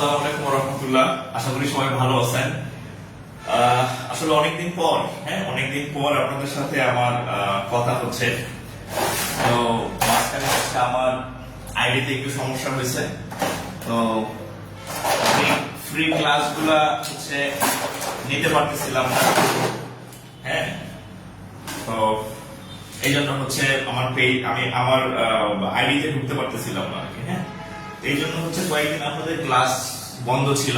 আসসালামু আলাইকুম ওয়া রাহমাতুল্লাহ। আশা করি সবাই ভালো আছেন। আসলে অনেকদিন পর আপনাদের সাথে আমার কথা হচ্ছে। তো মাঝখানে হচ্ছে আমার আইডিতে একটু সমস্যা হয়েছে। তো ফ্রি ক্লাসগুলা হচ্ছে নিতে পারতেছিলাম না। হ্যাঁ, তো এই জন্য হচ্ছে আমার আমার আইডিতে ঢুকতে পারতেছিলাম না আর কি। হ্যাঁ, এই জন্য হচ্ছে কয়েকদিন আপনাদের ক্লাস বন্ধ ছিল।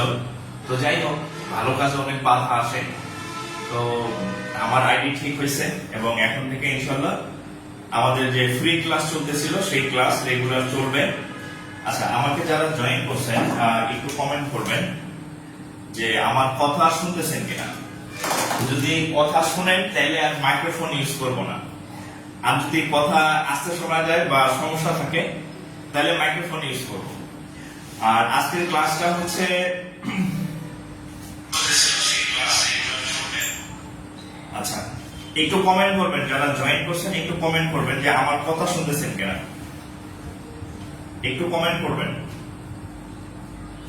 তো যাই হোক, ভালো কাজে অনেক বাধা আসে। তো আমার আইডি ঠিক হয়েছে এবং এখন থেকে ইনশাল্লাহ আমাদের যে ফ্রি ক্লাস চলতেছিল সেই ক্লাস রেগুলার চলবে। আচ্ছা, আমাকে যারা জয়েন করছেন একটু কমেন্ট করবেন যে আমার কথা শুনতেছেন কিনা। যদি কথা শুনেন তাহলে আর মাইক্রোফোন ইউজ করবো না, আর যদি কথা আস্তে শোনা যায় বা সমস্যা থাকে তাহলে মাইক্রোফোন ইউজ করবো। আর আজকের ক্লাসটা হচ্ছে আচ্ছা, একটু কমেন্ট করবেন যারা জয়েন করছেন, একটু কমেন্ট করবেন যে আমার কথা শুনতেছেন কিনা। একটু কমেন্ট করবেন,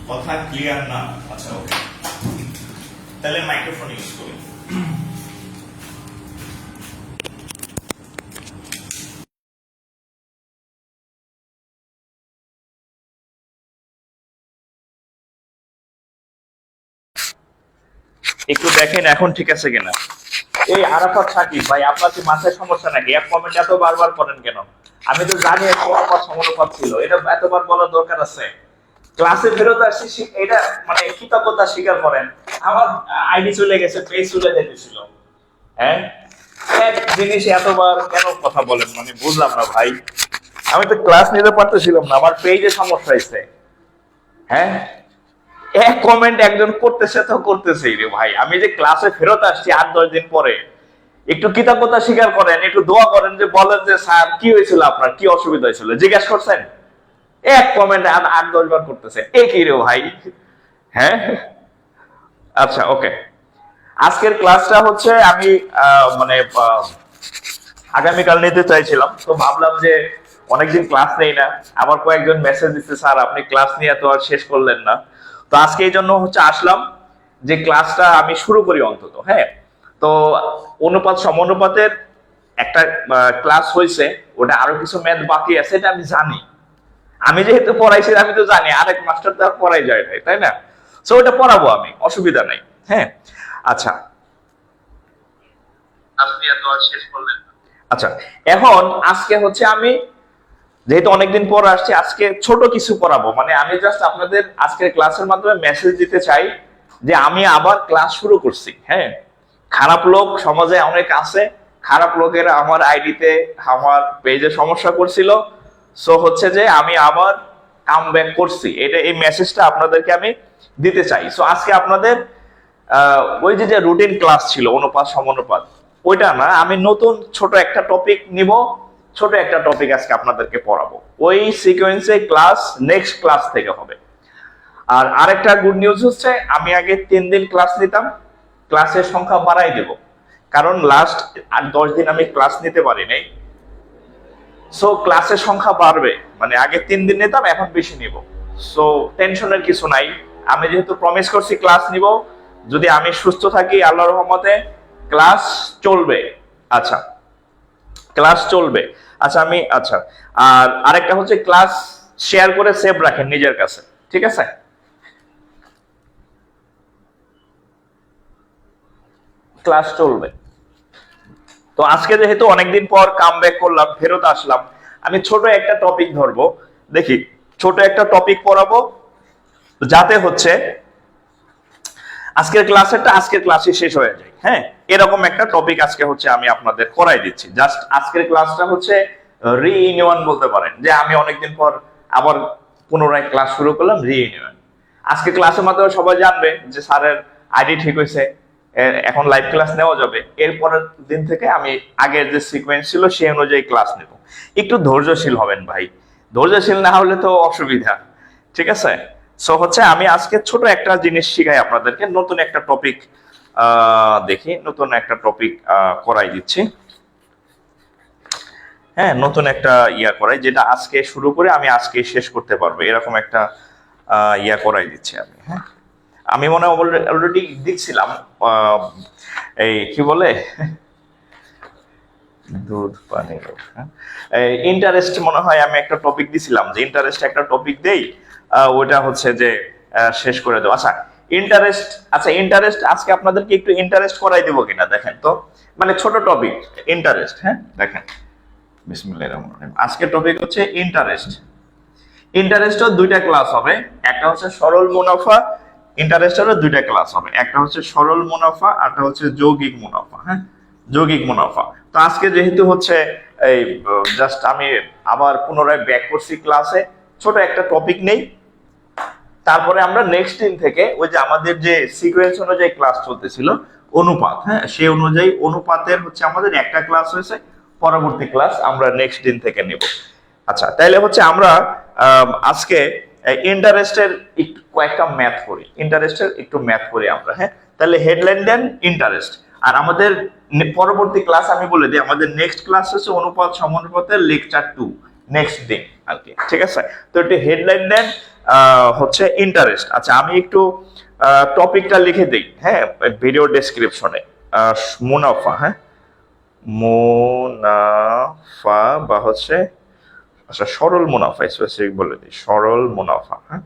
কথা ক্লিয়ার না। আচ্ছা, ওকে, তাহলে মাইক্রোফোন ইউজ করি। একটু দেখেন এখন ঠিক আছে কিনা। এই আরাফাত সাকিব ভাই, আপনার কি মাথায় সমস্যা নাকি? এক কমেন্ট এত বারবার করেন কেন? আমি তো জানি অনুপাত সমানুপাত ছিল, এটা এতবার বলার দরকার আছে? ক্লাসে ফেরত আসছি, এটা মানে কৃতজ্ঞতা স্বীকার করেন। আমার আইডি চলে গেছে, পেজ চলে যেতেছিল। হ্যাঁ, এক জিনিস এতবার কেন কথা বলেন, মানে বুঝলাম না ভাই। আমি তো ক্লাস নিতে পারতেছিলাম না, আমার পেজে সমস্যা হয়েছে। হ্যাঁ, এক কমেন্ট একজন করতেছে তো করতেছেই রে ভাই। আমি যে ক্লাসে ফেরত আসছি 8-10 দিন পরে, একটু কৃতজ্ঞতা স্বীকার করেন, একটু দোয়া করেন, যে বলেন যে স্যার কি হয়েছিল, আপনার কি অসুবিধা হয়েছিল, জিজ্ঞাসা করছেন। এক কমেন্ট 8-10 বার করতেছে, এ কি রে ভাই। হ্যাঁ, আচ্ছা, ওকে। আজকের ক্লাসটা হচ্ছে আমি মানে আগামীকাল নিতে চাইছিলাম, তো ভাবলাম যে অনেকদিন ক্লাস নেই না। আবার কয়েকজন মেসেজ দিচ্ছে, স্যার আপনি ক্লাস নিয়ে তো আর শেষ করলেন না। তো আজকে এই জন্য হচ্ছে আসলাম যে ক্লাসটা আমি শুরু করি অন্তত। হ্যাঁ, তো অনুপাত সমানুপাতের একটা ক্লাস হয়েছে, ওটা আরো কিছু ম্যাথ বাকি আছে, এটা আমি জানি। আমি যেহেতু পড়াইছি আমি তো জানি, আরেক মাস্টার তো আর পড়াই যায় নাই, তাই না? সো ওটা পড়াবো আমি, অসুবিধা নাই। হ্যাঁ, আচ্ছা, আপনি এত আর শেষ করলেন। আচ্ছা, এখন আজকে হচ্ছে আমি যেহেতু অনেকদিন পর আসছি, আজকে ছোট কিছু পড়াবো। মানে আমি জাস্ট আপনাদের আজকের ক্লাসের মাধ্যমে মেসেজ দিতে চাই যে আমি আবার ক্লাস শুরু করছি। হ্যাঁ, খারাপ লোক সমাজে অনেক আছে, খারাপ লোকেরা আমার আইডিতে আমার পেজে সমস্যা করছিল। সো হচ্ছে যে আমি আবার কাম ব্যাক করছি, এটা এই মেসেজটা আপনাদেরকে আমি দিতে চাই। সো আজকে আপনাদের ওই যে রুটিন ক্লাস ছিল অনুপাত সমানুপাত, ওইটা না, আমি নতুন ছোট একটা টপিক নিব। ছোট একটা টপিক আজকে আপনাদেরকে পড়াবো, ওই সিকোয়েন্সে ক্লাস নেক্সট ক্লাস থেকে হবে। আর আরেকটা গুড নিউজ হচ্ছে, আমি আগে 3 দিন ক্লাস নিতাম, ক্লাসের সংখ্যা বাড়াই দেব, কারণ লাস্ট 8-10 দিন আমি ক্লাস নিতে পারি নাই। সো ক্লাসের সংখ্যা বাড়বে, মানে আগে 3 দিন নিতাম, এখন বেশি নিব। সো টেনশনের কিছু নাই। আমি যেহেতু প্রমিস করছি ক্লাস নিব, যদি আমি সুস্থ থাকি আল্লাহর রহমতে ক্লাস চলবে। আচ্ছা, ক্লাস চলবে। আচ্ছা, আচ্ছা, আর আরেকটা হচ্ছে ক্লাস শেয়ার করে সেভ রাখেন নিজের কাছে, ঠিক আছে? ক্লাস চলবে। তো আজকে যেহেতু অনেকদিন পর কাম ব্যাক করলাম, ফেরত আসলাম, আমি ছোট একটা টপিক ধরবো। দেখি, ছোট একটা টপিক পড়াবো, যাতে হচ্ছে আজকের ক্লাসে শেষ হয়ে যায়। হ্যাঁ, এরকম একটা টপিক আজকে হচ্ছে আমি আপনাদের করাই দিচ্ছি। জাস্ট আজকের ক্লাসটা হচ্ছে রিইউনিয়ন বলতে পারেন, যে আমি অনেকদিন পর আবার পুনরায় ক্লাস শুরু করলাম, রিইউনিয়ন। আজকে ক্লাসের মাধ্যমে সবাই জানবে যে স্যারের আইডি ঠিক হয়েছে, এখন লাইভ ক্লাস নেওয়া যাবে। এরপরের দিন থেকে আমি আগের যে সিকোয়েন্স ছিল সেই অনুযায়ী ক্লাস নেব। একটু ধৈর্যশীল হবেন ভাই, ধৈর্যশীল না হলে তো অসুবিধা, ঠিক আছে? সো হচ্ছে আমি আজকে ছোট একটা জিনিস শিখাই আপনাদেরকে, নতুন একটা টপিক দেখি, নতুন একটা টপিক করাই দিচ্ছি। হ্যাঁ, নতুন একটা করাই, যেটা আজকে শুরু করে আমি আজকে শেষ করতে পারবো, এরকম একটা ইয়া করাই দিচ্ছি আমি। হ্যাঁ, আমি মনে হয় অলরেডি দিচ্ছিলাম এই কি বলে দুধ পানি ইন্টারেস্ট, মনে হয় আমি একটা টপিক দিছিলাম যে ইন্টারেস্ট একটা টপিক দেই, ওটা হচ্ছে যে শেষ করে দেবো। আচ্ছা ইন্টারেস্ট, আচ্ছা ইন্টারেস্ট আজকে আপনাদেরকে একটু ইন্টারেস্ট করাই দেবো কিনা দেখেন তো, মানে ছোট টপিক ইন্টারেস্ট। হ্যাঁ দেখেন, বিসমিল্লাহির রহমানির রহিম। আজকে টপিক হচ্ছে ইন্টারেস্ট। ইন্টারেস্টের দুইটা ক্লাস হবে, একটা হচ্ছে সরল মুনাফা। ইন্টারেস্টেরও দুইটা ক্লাস হবে, একটা হচ্ছে সরল মুনাফা আর একটা হচ্ছে যৌগিক মুনাফা। হ্যাঁ, যৌগিক মুনাফা। তো আজকে যেহেতু হচ্ছে এই জাস্ট আমি আবার পুনরায় ব্যাক করছি ক্লাসে, ছোট একটা টপিক নেই, তারপরে আমরা নেক্সট দিন থেকে ওই যে আমাদের যে সিকোয়েন্স অনুযায়ী ক্লাস চলতেছিল অনুপাত, হ্যাঁ সেই অনুযায়ী অনুপাতের হচ্ছে আমাদের একটা ক্লাস হয়েছে, পরবর্তী ক্লাস আমরা নেক্সট দিন থেকে নেব। আচ্ছা তাইলে হচ্ছে আমরা আজকে ইন্টারেস্টের একটু কয়েকটা ম্যাথ করি, ইন্টারেস্টের একটু ম্যাথ করি আমরা। হ্যাঁ তাহলে হেডলাইন দেন ইন্টারেস্ট, আর আমাদের পরবর্তী ক্লাস আমি বলে দিই, আমাদের নেক্সট ক্লাস হচ্ছে অনুপাত সমানুপাতের লেকচার 2 নেক্সট দিন আর কি, ঠিক আছে? তো একটু হেডলাইন দেন হচ্ছে ইন্টারেস্ট। আচ্ছা আমি একটু টপিকটা লিখে দিই, হ্যাঁ ভিডিও ডেসক্রিপশনে। মুনাফা, হ্যাঁ মুনাফা বা হচ্ছে আচ্ছা সরল মুনাফা স্পেসিফিক বলে দিই, সরল মুনাফা। হ্যাঁ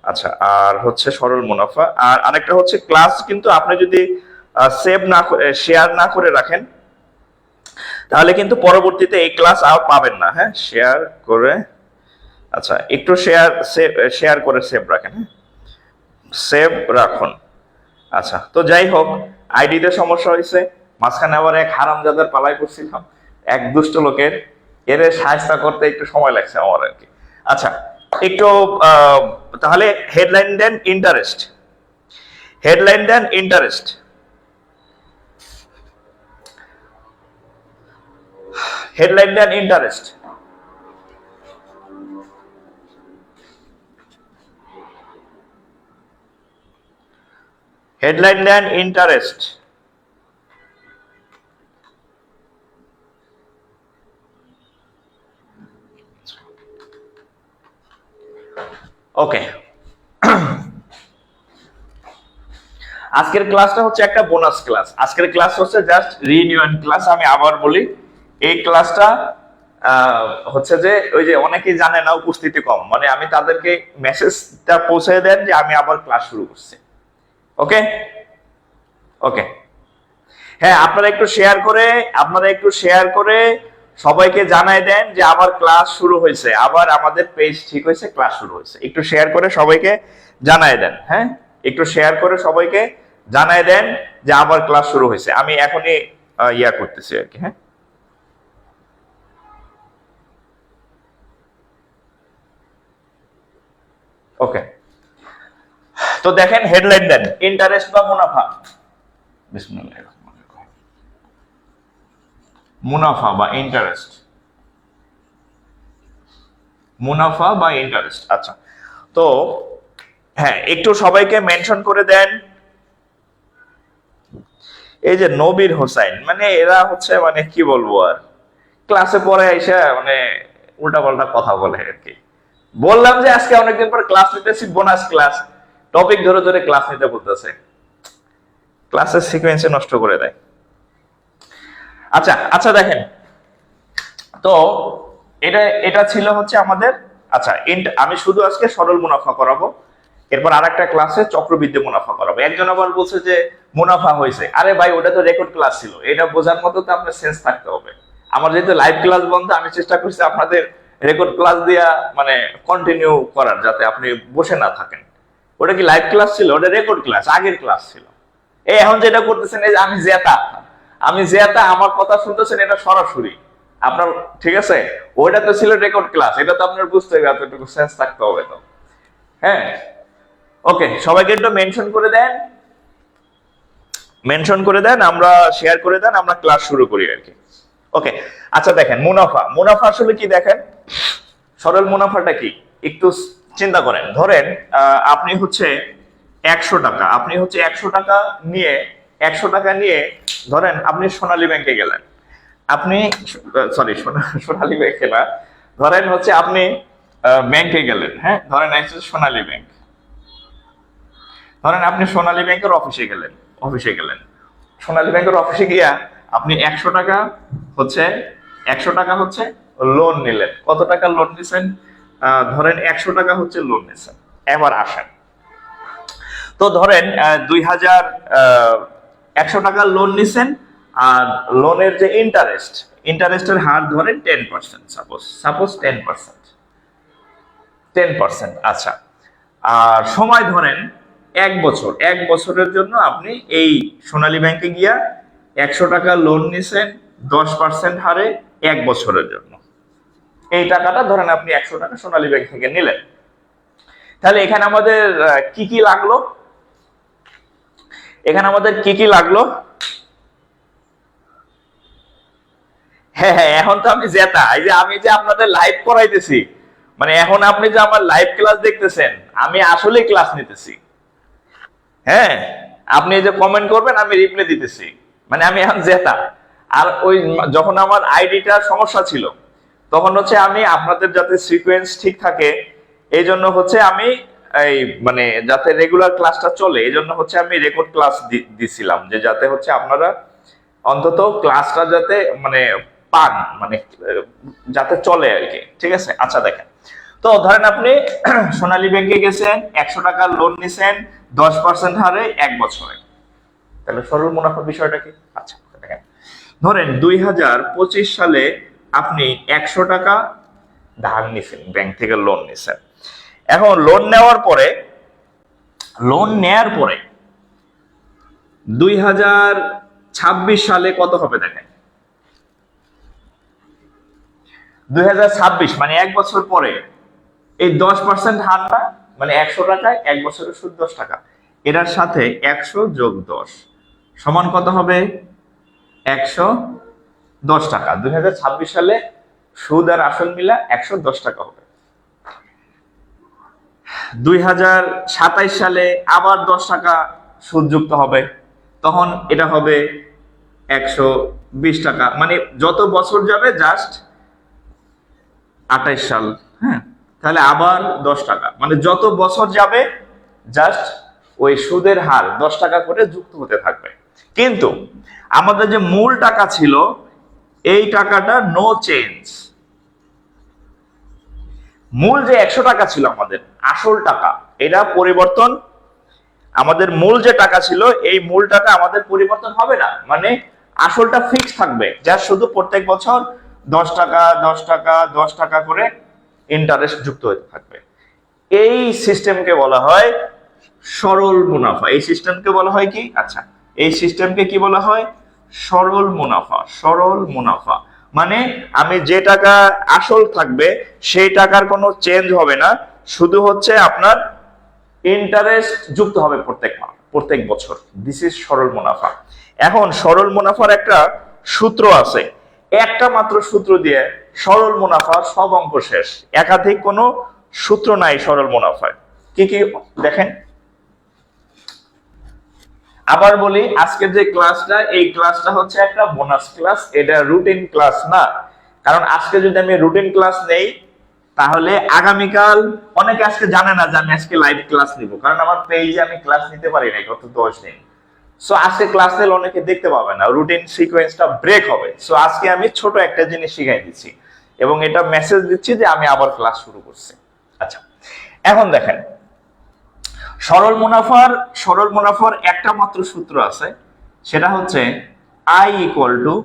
আচ্ছা, আর হচ্ছে সরল মুনাফা, আর আরেকটা হচ্ছে ক্লাস কিন্তু আপনি যদি সেভ না করে শেয়ার না করে রাখেন তাহলে কিন্তু পরবর্তীতে এই ক্লাস আর পাবেন না। হ্যাঁ শেয়ার করে, আচ্ছা একটু শেয়ার করে সেভ রাখেন, হ্যাঁ সেভ রাখুন। আচ্ছা তো যাই হোক, আইডিতে সমস্যা হয়েছে, মাঝখানে আবার এক হারামজাদার পালাই করছিলাম, এক দুষ্ট লোকের, এর সাহায্য করতে একটু সময় লাগছে আমার আর কি। আচ্ছা একটু তাহলে headline then interest, headline then interest. Headline then interest. Headline then interest. ওকে, আজকের ক্লাসটা হচ্ছে একটা বোনাস ক্লাস। আজকের ক্লাস হচ্ছে জাস্ট রিইউনিয়ন ক্লাস। আমি আবার বলি, এই ক্লাসটা হচ্ছে যে ওই যে অনেকেই জানে না উপস্থিতি কম, মানে আমি তাদেরকে মেসেজটা পৌঁছে দেন যে আমি আবার ক্লাস শুরু করছি। ওকে ওকে, হ্যাঁ আপনারা একটু শেয়ার করে সবাইকে জানাই দেন যে আবার ক্লাস শুরু হয়েছে, আবার আমাদের পেজ ঠিক হয়েছে, ক্লাস শুরু হয়েছে। একটু শেয়ার করে সবাইকে জানাই দেন, হ্যাঁ একটু শেয়ার করে সবাইকে জানাই দেন যে আবার ক্লাস শুরু হয়েছে। আমি এখনই ইয়া করতেছি আর কি। হ্যাঁ ওকে, তো দেখেন হেডলাইন দেন ইন্টারেস্ট বা মুনাফা। বিসমিল্লাহির রহমানির রহিম। মুনাফা বা ইন্টারেস্ট, মুনাফা বা ইন্টারেস্ট। আচ্ছা তো হ্যাঁ একটু সবাইকে মেনশন করে দেন, এই যে নবীর হোসাইন, মানে এরা হচ্ছে মানে কি বলবো আর, ক্লাসে পরে এসে মানে উল্টাপাল্টা কথা বলে আর কি। বললাম যে আজকে অনেকদিন পর ক্লাস নিতেছি, বোনাস ক্লাস, টপিক ধরে ধরে ক্লাস নিতে বলতেছে, ক্লাসের সিকোয়েন্সে নষ্ট করে দেয়। আচ্ছা আচ্ছা দেখেন তো এটা ছিল হচ্ছে আমাদের। আচ্ছা আমি শুধু আজকে সরল মুনাফা করাবো, এরপর আর একটা ক্লাসে চক্রবৃদ্ধি মুনাফা করাবো। একজন আবার বলছে যে মুনাফা হয়েছে, আরে ভাই ওটা তো রেকর্ড ক্লাস ছিল, এটা বোঝার মতো তো আপনার সেন্স থাকতে হবে। আমার যেহেতু লাইভ ক্লাস বন্ধ, আমি চেষ্টা করছি আপনাদের রেকর্ড ক্লাস দিয়া মানে কন্টিনিউ করার, যাতে আপনি বসে না থাকেন। ওটা কি লাইভ ক্লাস ছিল? ওটা রেকর্ড ক্লাস, আগের ক্লাস ছিল। এই এখন যেটা করতেছেন এই যে আমি জেতা আমার কথা শুনতেছেন, এটা সরাসরি আপনার, ঠিক আছে? ওইটা তো ছিল রেকর্ড ক্লাস, এটা তো আপনার বুঝতে হবে, এতটুকু সেন্স থাকতে হবে তো। হ্যাঁ ওকে, সবাইকে একটু মেনশন করে দেন, আমরা শেয়ার করে দেন, আমরা ক্লাস শুরু করি আর কি। ওকে আচ্ছা দেখেন মুনাফা আসলে কি দেখেন, সরল মুনাফাটা কি একটু চিন্তা করেন। ধরেন আপনি হচ্ছে 100 টাকা, নিয়ে ধরেন আপনি সোনালী ব্যাংকে গেলেন, আপনি সরি সোনালী ব্যাংকে না, ধরেন হচ্ছে আপনি ব্যাংকে গেলেন, হ্যাঁ, ধরেন সোনালী ব্যাংক, ধরেন আপনি সোনালী ব্যাংকের অফিসে গেলেন, সোনালী ব্যাংকের অফিসে গিয়া আপনি 100 টাকা হচ্ছে 100 টাকা হচ্ছে লোন নিলেন। কত টাকা লোন নিছেন? ধরেন 100 টাকা হচ্ছে লোন নিছেন। এবার আসেন, তো ধরেন 100 টাকা লোন নিছেন, আর লোনের যে ইন্টারেস্টের হার ধরেন 10%, সাপোজ 10%। আচ্ছা, আর সময় ধরেন 1 বছর। 1 বছরের জন্য আপনি এই সোনালী ব্যাংকে গিয়া 100 টাকা লোন নিছেন 10% হারে 1 বছরের জন্য। এই টাকাটা ধরেন আপনি 100 টাকা সোনালী ব্যাংক থেকে নিলেন। তাহলে এখানে আমাদের কি কি লাগলো? হ্যাঁ, এখন তো আমি জেতা, এই যে আমি যে আপনাদের লাইভ করাইতেছি, মানে এখন আপনি যে আমার লাইভ ক্লাস দেখতেছেন, আমি আসলে ক্লাস নিতেছি। হ্যাঁ, আপনি এই যে কমেন্ট করবেন, আমি রিপ্লাই দিতেছি, মানে আমি এখন জেতা। আর ওই যখন আমার আইডিটার সমস্যা ছিল, তখন হচ্ছে আমি আপনাদের যাতে সিকোয়েন্স ঠিক থাকে, এই জন্য হচ্ছে আমি এই মানে যাতে রেগুলার ক্লাসটা চলে, এই জন্য হচ্ছে আমি রেকর্ড ক্লাস দিছিলাম, যে যাতে হচ্ছে আপনারা অন্তত ক্লাসটা যাতে মানে পান, মানে যাতে চলে আর কি। ঠিক আছে, আচ্ছা দেখেন, তো ধরেন আপনি সোনালী ব্যাংকে গেছেন, 100 টাকা লোন নিছেন 10% হারে 1 বছরে। তাহলে সরল মুনাফার বিষয়টা কি? আচ্ছা দেখেন, ধরেন 2025 সালে আপনি 100 টাকা ধার নিছেন, ব্যাংক থেকে লোন নিছেন। এখন লোন নেওয়ার পরে 2026 সালে কত হবে দেখেন। 2026 মানে 1 বছর পরে এই 10% হারটা, মানে 100 টাকায় 1 বছরের সুদ 10 টাকা, এটার সাথে 100 যোগ 10 সমান কত হবে? 110 টাকা। 2026 সালে সুদ আর আসল মিলা 110 টাকা হবে। 2027 সালে আবার 10 টাকা সুদ যুক্ত হবে, তখন এটা হবে 120 টাকা। মানে যত বছর যাবে, জাস্ট 28 সাল, হ্যাঁ, তাহলে আবার 10 টাকা, মানে যত বছর যাবে জাস্ট ওই সুদের হার 10 টাকা করে যুক্ত হতে থাকবে। কিন্তু আমাদের যে মূল টাকা ছিল, এই টাকাটা নো চেঞ্জ। মূল যে 100 টাকা ছিল আমাদের আসল টাকা, এটা পরিবর্তন, আমাদের মূল যে টাকা ছিল এই মূল টাকা আমাদের পরিবর্তন হবে না, মানে আসলটা ফিক্স থাকবে, যা শুধু প্রত্যেক বছর 10 টাকা 10 টাকা 10 টাকা করে ইন্টারেস্ট যুক্ত হতে থাকবে। এই সিস্টেমকে বলা হয় সরল মুনাফা। এই সিস্টেমকে বলা হয় কি? আচ্ছা, এই সিস্টেমকে কি বলা হয়? সরল মুনাফা। সরল মুনাফা মানে আমি যে টাকা আসল থাকবে সেই টাকার কোনো চেঞ্জ হবে না, শুধু হচ্ছে আপনার ইন্টারেস্ট যুক্ত হবে প্রত্যেক বছর। দিস ইজ সরল মুনাফা। এখন সরল মুনাফার একটা সূত্র আছে, একটা মাত্র সূত্র দিয়ে সরল মুনাফার সব অঙ্ক শেষ, একাধিক কোনো সূত্র নাই সরল মুনাফায়। কি কি দেখেন, আবার বলি, আজকের যে ক্লাসটা, এই ক্লাসটা হচ্ছে একটা বোনাস ক্লাস, এটা রুটিন ক্লাস না। কারণ আজকে যদি আমি রুটিন ক্লাস নেই, তাহলে আগামীকাল অনেকে আজকে জানে না যে আমি আজকে লাইভ ক্লাস নিব, কারণ আমার পেজে আমি ক্লাস নিতে পারি না গত 10 দিন। সো আজকে ক্লাস নিলে অনেকে দেখতে পাবে না, রুটিন সিকোয়েন্সটা ব্রেক হবে। সো আজকে আমি ছোট একটা জিনিস শিখাই দিচ্ছি এবং এটা মেসেজ দিচ্ছি যে আমি আবার ক্লাস শুরু করছি। আচ্ছা, এখন দেখেন, সরল মুনাফার একটা মাত্র সূত্র আছে, সেটা হচ্ছে I equal to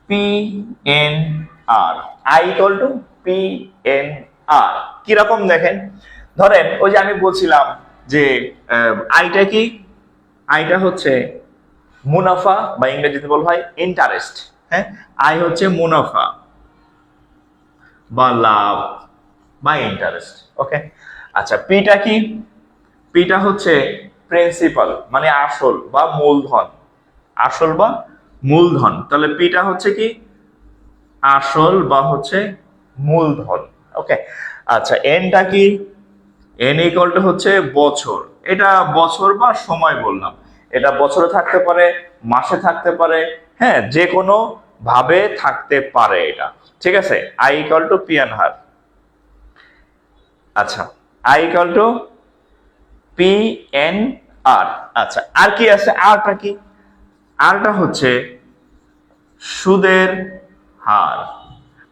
PNR। I equal to PNR কিরকম দেখেন, ধরেন ওই যে আমি বলছিলাম যে আইটা কি, আইটা হচ্ছে মুনাফা বা ইংরেজিতে বলা হয় ইন্টারেস্ট। হ্যাঁ, আই হচ্ছে মুনাফা বা লাভ বা ইন্টারেস্ট। ওকে, আচ্ছা, পিটা কি? পিটা হচ্ছে প্রিন্সিপাল মানে আসল বা মূলধন। আসল বা মূলধন, তাহলে পিটা হচ্ছে কি? আসল বা হচ্ছে মূলধন। ওকে, আচ্ছা, এনটা কি? এন ইকুয়াল টু হচ্ছে বছর। এটা বছর বা সময় বললাম, এটা বছরে থাকতে পারে, মাসে থাকতে পারে, হ্যাঁ, যে কোনো ভাবে থাকতে পারে এটা। ঠিক আছে, আই ইকুয়াল টু পিএনআর। আচ্ছা, I equal to P N R. আচ্ছা, আর কি আছে? আরটা কি? আরটা হচ্ছে সুদের হার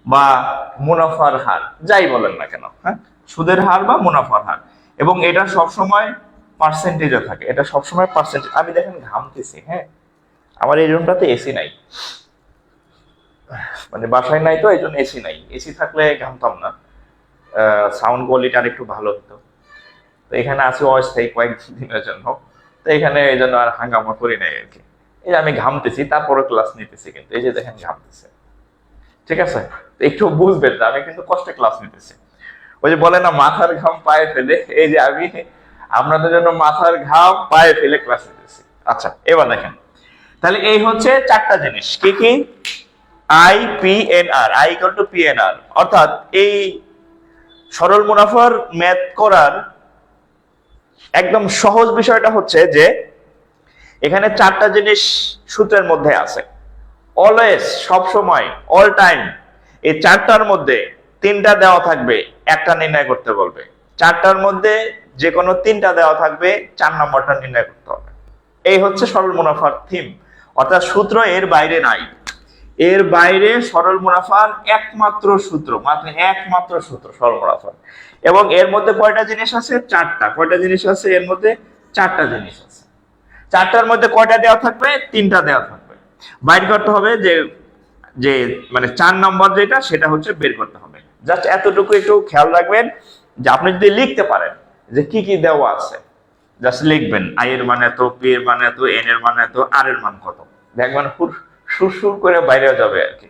বা মুনাফার হার, যাই বলেন না কেন, হ্যাঁ, সুদের হার বা মুনাফার হার। এবং এটা সবসময় পার্সেন্টেজে থাকে, এটা সবসময় পার্সেন্টেজ। আমি দেখেন ঘামতেছি, হ্যাঁ, আমার এই রুমটাতে এসি নাই, মানে বাসায় নাই, তো এই জন্য এসি নাই। এসি থাকলে ঘামতাম না, সাউন্ড কোয়ালিটি আর একটু ভালো হতো। তো এখানে আছে অস্থায়ী কয়েকদিনের জন্য, তো এখানে এই জন্য আর হাঙ্গামা করি নাই আর কি। এই যে আমি ঘামতেছি, তারপরে ক্লাস নিতেছি, কিন্তু এই যে দেখেন ঘামতেছে, ঠিক আছে? একটু বুঝবেন না, আমি কিন্তু কষ্টে ক্লাস নিতেছি। ওই যে বলে না মাথার ঘাম পায়ে ফেলে, এই যে আমি আপনাদের জন্য মাথার ঘাম পায়ে ফেলে ক্লাস নিতেছি। আচ্ছা, এবার দেখেন, তাহলে এই হচ্ছে চারটা জিনিস, কি কি? I P N R, I equal to P N R. অর্থাৎ এই সরল মুনাফার ম্যাথ করার একদম সহজ বিষয়টা হচ্ছে যে এখানে চারটা জিনিস সূত্রের মধ্যে আছে। অলওয়েজ, সব সময়, অল টাইম, এই চারটার মধ্যে তিনটা দেওয়া থাকবে, একটা নির্ণয় করতে বলবে। চারটার মধ্যে যে কোনো তিনটা দেওয়া থাকবে, 4 নম্বরটা নির্ণয় করতে হবে। এই হচ্ছে সরল মুনাফার থিম, অর্থাৎ সূত্র এর বাইরে নাই। এর বাইরে সরল মুনাফার একমাত্র সূত্র, মাত্র একমাত্র সূত্র সরল মুনাফার। এবং এর মধ্যে কয়টা জিনিস আছে? চারটা। কয়টা জিনিস আছে এর মধ্যে? চারটা জিনিস আছে। চারটার মধ্যে কয়টা দেওয়া থাকবে? তিনটা দেওয়া থাকবে। বাইর করতে হবে যে যে মানে 4 নম্বর যেটা, সেটা হচ্ছে বের করতে হবে। জাস্ট এতটুকু একটু খেয়াল রাখবেন যে আপনি যদি লিখতে পারেন যে কি কি দেওয়া আছে, জাস্ট লিখবেন আই এর মান এত, পি এর মান এত, এন এর মান এত, আর এর মান কত, দেখবেন সুর করে বাইরে যাবে আর কি।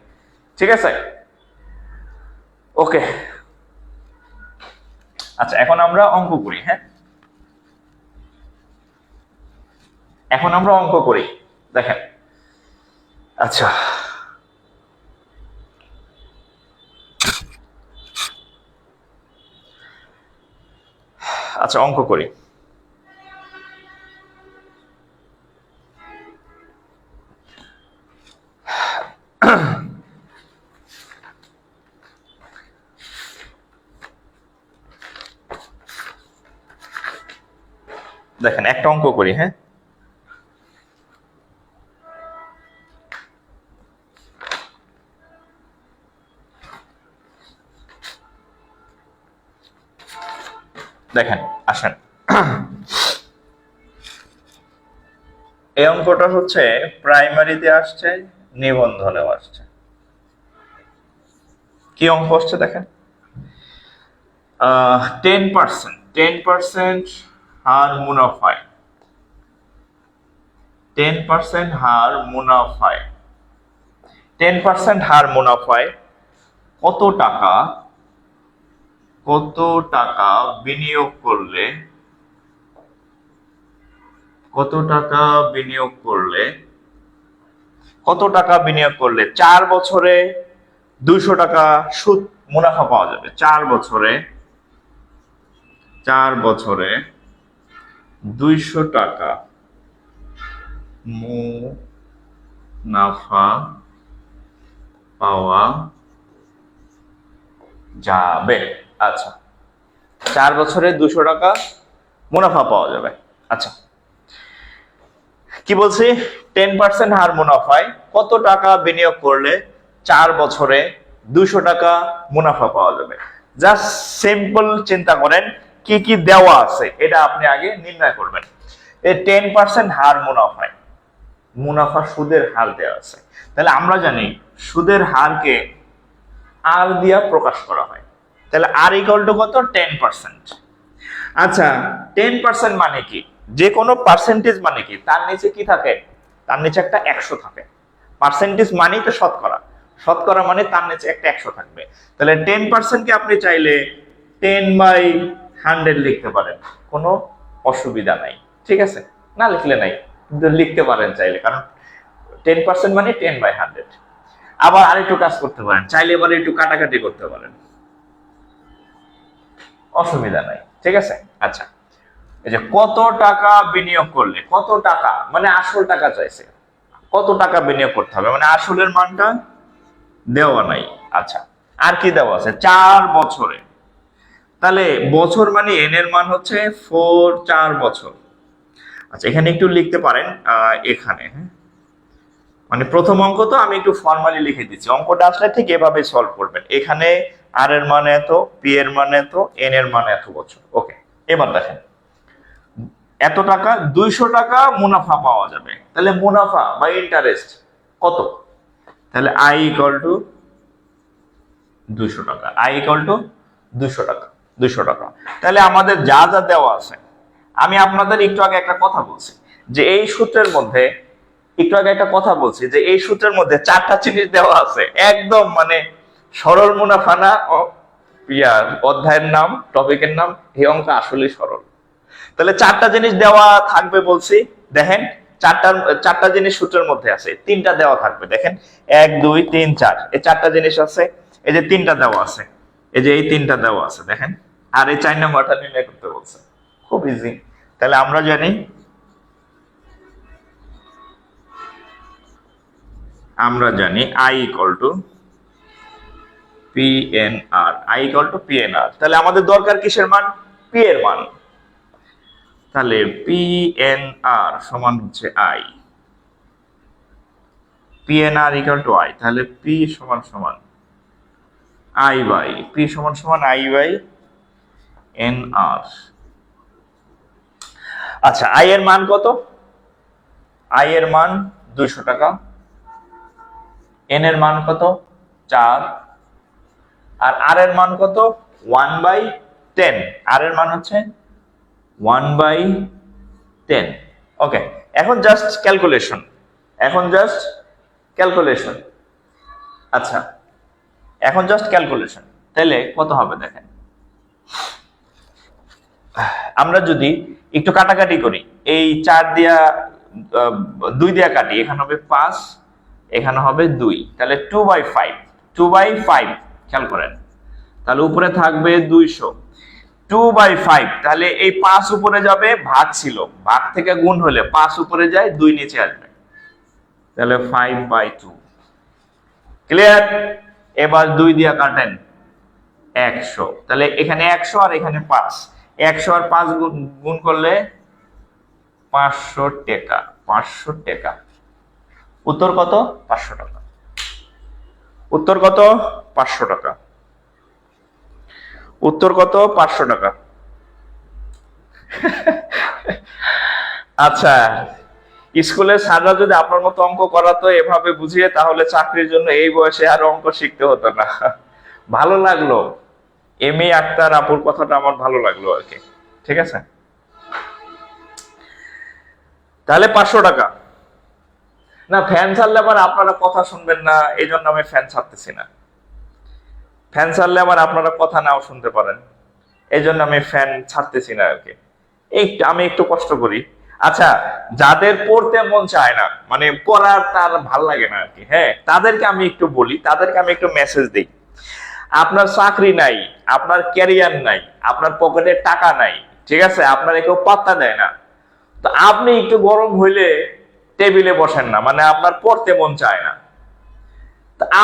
ঠিক আছে, ওকে। আচ্ছা, এখন আমরা অঙ্ক করি। হ্যাঁ, এখন আমরা অঙ্ক করি, দেখেন। আচ্ছা, আচ্ছা, অঙ্ক করি। দেখেন, একটা অঙ্ক করি। হ্যাঁ, দেখেন, আসেন। এই অঙ্কটা হচ্ছে প্রাইমারিতে আসছে, নিবন্ধনেও আসছে। কি অঙ্ক আসছে দেখেন, 10% হার মুনাফায়, 10% হার মুনাফায়, 10% হার মুনাফায় কত টাকা, কত টাকা বিনিয়োগ করলে, কত টাকা বিনিয়োগ করলে, কত টাকা বিনিয়োগ করলে 4 বছরে 200 টাকা সুদ মুনাফা পাওয়া যাবে? 4 বছরে, 4 বছরে 200 টাকা মুনাফা পাওয়া যাবে। আচ্ছা, 4 বছরে 200 টাকা মুনাফা পাওয়া যাবে। আচ্ছা, কি বলছি? 10% হার মুনাফায় কত টাকা বিনিয়োগ করলে 4 বছরে 200 টাকা মুনাফা পাওয়া যাবে? জাস্ট সিম্পল চিন্তা করেন কি কি দেওয়া আছে, এটা আপনি আগে নির্ণয় করবেন। এই 10% হার মুনাফায়, মুনাফা সুদের হার দেওয়া আছে। তাহলে আমরা জানি সুদের হারকে আর দিয়া প্রকাশ করা হয়। তাহলে আর ইকুয়াল টু কত? 10%। আচ্ছা, 10% মানে কি? যে কোনো পার্সেন্টেজ মানে কি? তার নিচে কি থাকে? তার নিচে একটা 100 থাকে। পার্সেন্টেজ মানেই তো শতকরা, শতকরা মানে তার নিচে একটা 100 থাকবে। তাহলে 10% কে আপনি চাইলে 10/100 লিখতে পারেন, কোনো অসুবিধা নাই। ঠিক আছে, না লিখলে নাই, কিন্তু লিখতে পারেন চাইলে, কারণ 10% মানে 10/100। আবার আরেকটু কাজ করতে পারেন, চাইলে এবার একটু কাটাকাটি করতে পারেন, অসুবিধা নাই। ঠিক আছে, আচ্ছা, এই যে কত টাকা বিনিয়োগ করলে, কত টাকা মানে আসল টাকা চাইছে, কত টাকা বিনিয়োগ করতে হবে, মানে আসলের মানটা দেওয়া নাই। আচ্ছা, আর কি দেওয়া আছে? 4 বছরে, তাহলে বছর মানে এন এর মান হচ্ছে 4 বছর। আচ্ছা এখানে একটু লিখতে পারেন এখানে, হ্যাঁ মানে প্রথম অঙ্ক তো আমি একটু ফর্মালি লিখে দিচ্ছি, অঙ্কটা আসলে ঠিক এভাবে সলভ করবেন। এখানে আর এর মান এত, পি এর মান এত, এন এর মান এত বছর। ওকে, এবার দেখেন এত টাকা 200 টাকা মুনাফা পাওয়া যাবে, তাহলে মুনাফা বা ইন্টারেস্ট কত? তাহলে আই ইকুয়াল টু 200 টাকা, আই ইকুয়াল টু 200 টাকা, 200 টাকা। তাহলে আমাদের যা যা দেওয়া আছে, আমি আপনাদের একটু আগে একটা কথা বলছি যে এই সূত্রের মধ্যে, একটু আগে একটা কথা বলছি যে এই সূত্রের মধ্যে 4টা জিনিস দেওয়া আছে, একদম মানে সরল মুনাফা না, অধ্যায়ের নাম, টপিকের নাম, এই অঙ্ক আসলে সরল। তাহলে 4টা জিনিস দেওয়া থাকবে বলছি, দেখেন চারটা জিনিস সূত্রের মধ্যে আছে, 3টা দেওয়া থাকবে, দেখেন 1 2 3 4, এই 4টা জিনিস আছে, এই যে 3টা দেওয়া আছে, এই যে এই 3টা দেওয়া আছে দেখেন, আর এই 4 নম্বরটা নির্ণয় করতে বলছে, খুব ইজি। তাহলে আমরা জানি, I equal to P N R, I equal to P N R. তাহলে আমাদের দরকার কিসের মান? পি এর মান। তাহলে পি এন আর সমান হচ্ছে I, P N R equal to I. তাহলে পি সমান সমান আই বাই, পি সমান সমান আই বাই এন আর। আচ্ছা আই এর মান কত? আই এর মান 200 টাকা, এন এর মান কত? 4, আর আর এর মান কত? 1/10, আর এর মান হচ্ছে 1/10। ওকে, এখন জাস্ট ক্যালকুলেশন, আচ্ছা এখন জাস্ট ক্যালকুলেশন। তাহলে কত হবে দেখেন, আমরা যদি একটু কাটাকাটি করি, এই 4 দিয়া 2 দিয়া কাটি, এখানে হবে 5, এখানে হবে 2, তাহলে 2/5 খেয়াল করেন। তাহলে উপরে থাকবে 200, 2/5, তাহলে এই 5 উপরে যাবে, ভাগ ছিল, ভাগ থেকে গুণ হলে 5 উপরে যায়, 2 নিচে আসবে, তাহলে 5/2। ক্লিয়ার? এবার 2 দিয়া কাটেন 100, তাহলে এখানে 100 আর এখানে 5, 100 আর 5 গুণ করলে 500 টাকা, 500 টাকা। উত্তর কত? 500 টাকা। উত্তর কত? 500 টাকা। উত্তর কত? 500 টাকা। আচ্ছা, স্কুলের স্যাররা যদি আপনার মতো অঙ্ক করাতো এভাবে বুঝিয়ে, তাহলে চাকরির জন্য এই বয়সে আর অঙ্ক শিখতে হতো না। ভালো লাগলো, এম এ আক্তার আপুর কথাটা আমার ভালো লাগলো আর কি। ঠিক আছে, তাহলে 500 টাকা। না ফ্যান ছাড়লে আবার আপনারা কথা শুনবেন না, এই জন্য আমি ফ্যান ছাড়তেছি না। ফ্যান ছাড়লে আবার আপনারা কথা নাও শুনতে পারেন, এই জন্য আমি ফ্যান ছাড়তেছি না আর কি। আমি একটু কষ্ট করি। আচ্ছা, যাদের পড়তে মন চায় না, মানে পড়ার তার ভাল লাগে না আর কি, হ্যাঁ, তাদেরকে আমি একটু বলি, তাদেরকে আমি একটু মেসেজ দিই। আপনার চাকরি নাই, আপনার ক্যারিয়ার নাই, আপনার পকেটে টাকা নাই, ঠিক আছে, আপনার কেউ পাত্তা দেয় না, তো আপনি একটু গরম হইলে টেবিলে বসেন না, মানে আপনার পড়তে মন চায় না।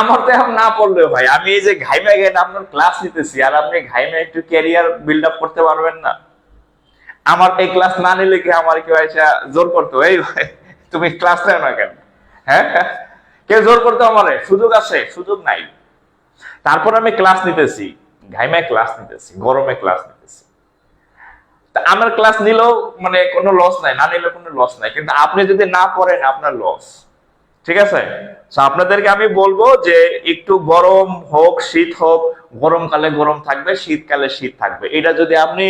আমার তো এখন না পড়লেও ভাই, আমি এই যে ঘাইমে গেলে আপনার ক্লাস নিতেছি, আর আপনি ঘাইমে একটু ক্যারিয়ার বিল্ড আপ করতে পারবেন না? আমার এই ক্লাস না নিলে কি আমার কেউ এসে জোর করতো, এই ভাই তুমি ক্লাস নেও না কেন? হ্যাঁ, কেউ জোর করতো আমারে? সুযোগ আছে? সুযোগ নাই। তারপর আমি ক্লাস নিতেছি, ঘাইমে ক্লাস নিতেছি, গরমে ক্লাস নিতেছি। আমার ক্লাস নিলেও মানে কোনো লস নাই, না নিলে কোনো লস নাই, কিন্তু আপনি যদি না পড়েন আপনার লস। ঠিক আছে, আপনাদেরকে আমি বলবো যে একটু গরম হোক, শীত হোক, গরমকালে গরম থাকবে, শীতকালে শীত থাকবে, এটা যদি আপনি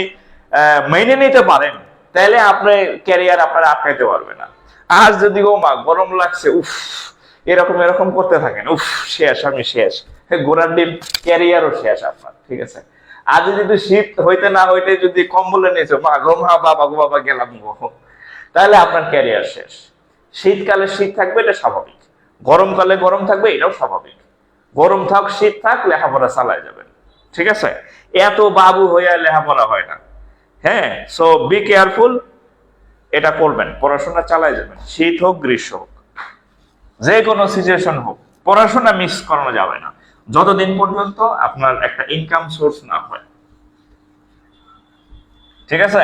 মেনে নিতে পারেন, তাহলে আপনি ক্যারিয়ার আপনারা আটকাইতে পারবে না। আর যদি ও মা গরম লাগছে, উফ, এরকম এরকম করতে থাকেন, উফ শেষ, আমি শেষ, গোড়ার দিন ক্যারিয়ারও শেষ আপনার। ঠিক আছে, আর যদি শীত হইতে না হইতে যদি কম্বলে নিয়েছো, মা গো মা, বাবা গো বাবা গেলাম গো, তাহলে আপনার ক্যারিয়ার শেষ। শীতকালে শীত থাকবে, এটা স্বাভাবিক, গরমকালে গরম থাকবে, এটাও স্বাভাবিক। গরম থাক শীত থাক, লেখাপড়া চালায় যাবেন। ঠিক আছে, এত বাবু হইয়া লেখাপড়া হয় না। হ্যাঁ, সো বি কেয়ারফুল, এটা করবেন, পড়াশোনা চালায় যাবেন, শীত হোক গ্রীষ্ম হোক, যে কোনো সিচুয়েশন হোক, পড়াশোনা মিস করানো যাবে না, যতদিন পর্যন্ত আপনার একটা ইনকাম সোর্স না হয়। ঠিক আছে?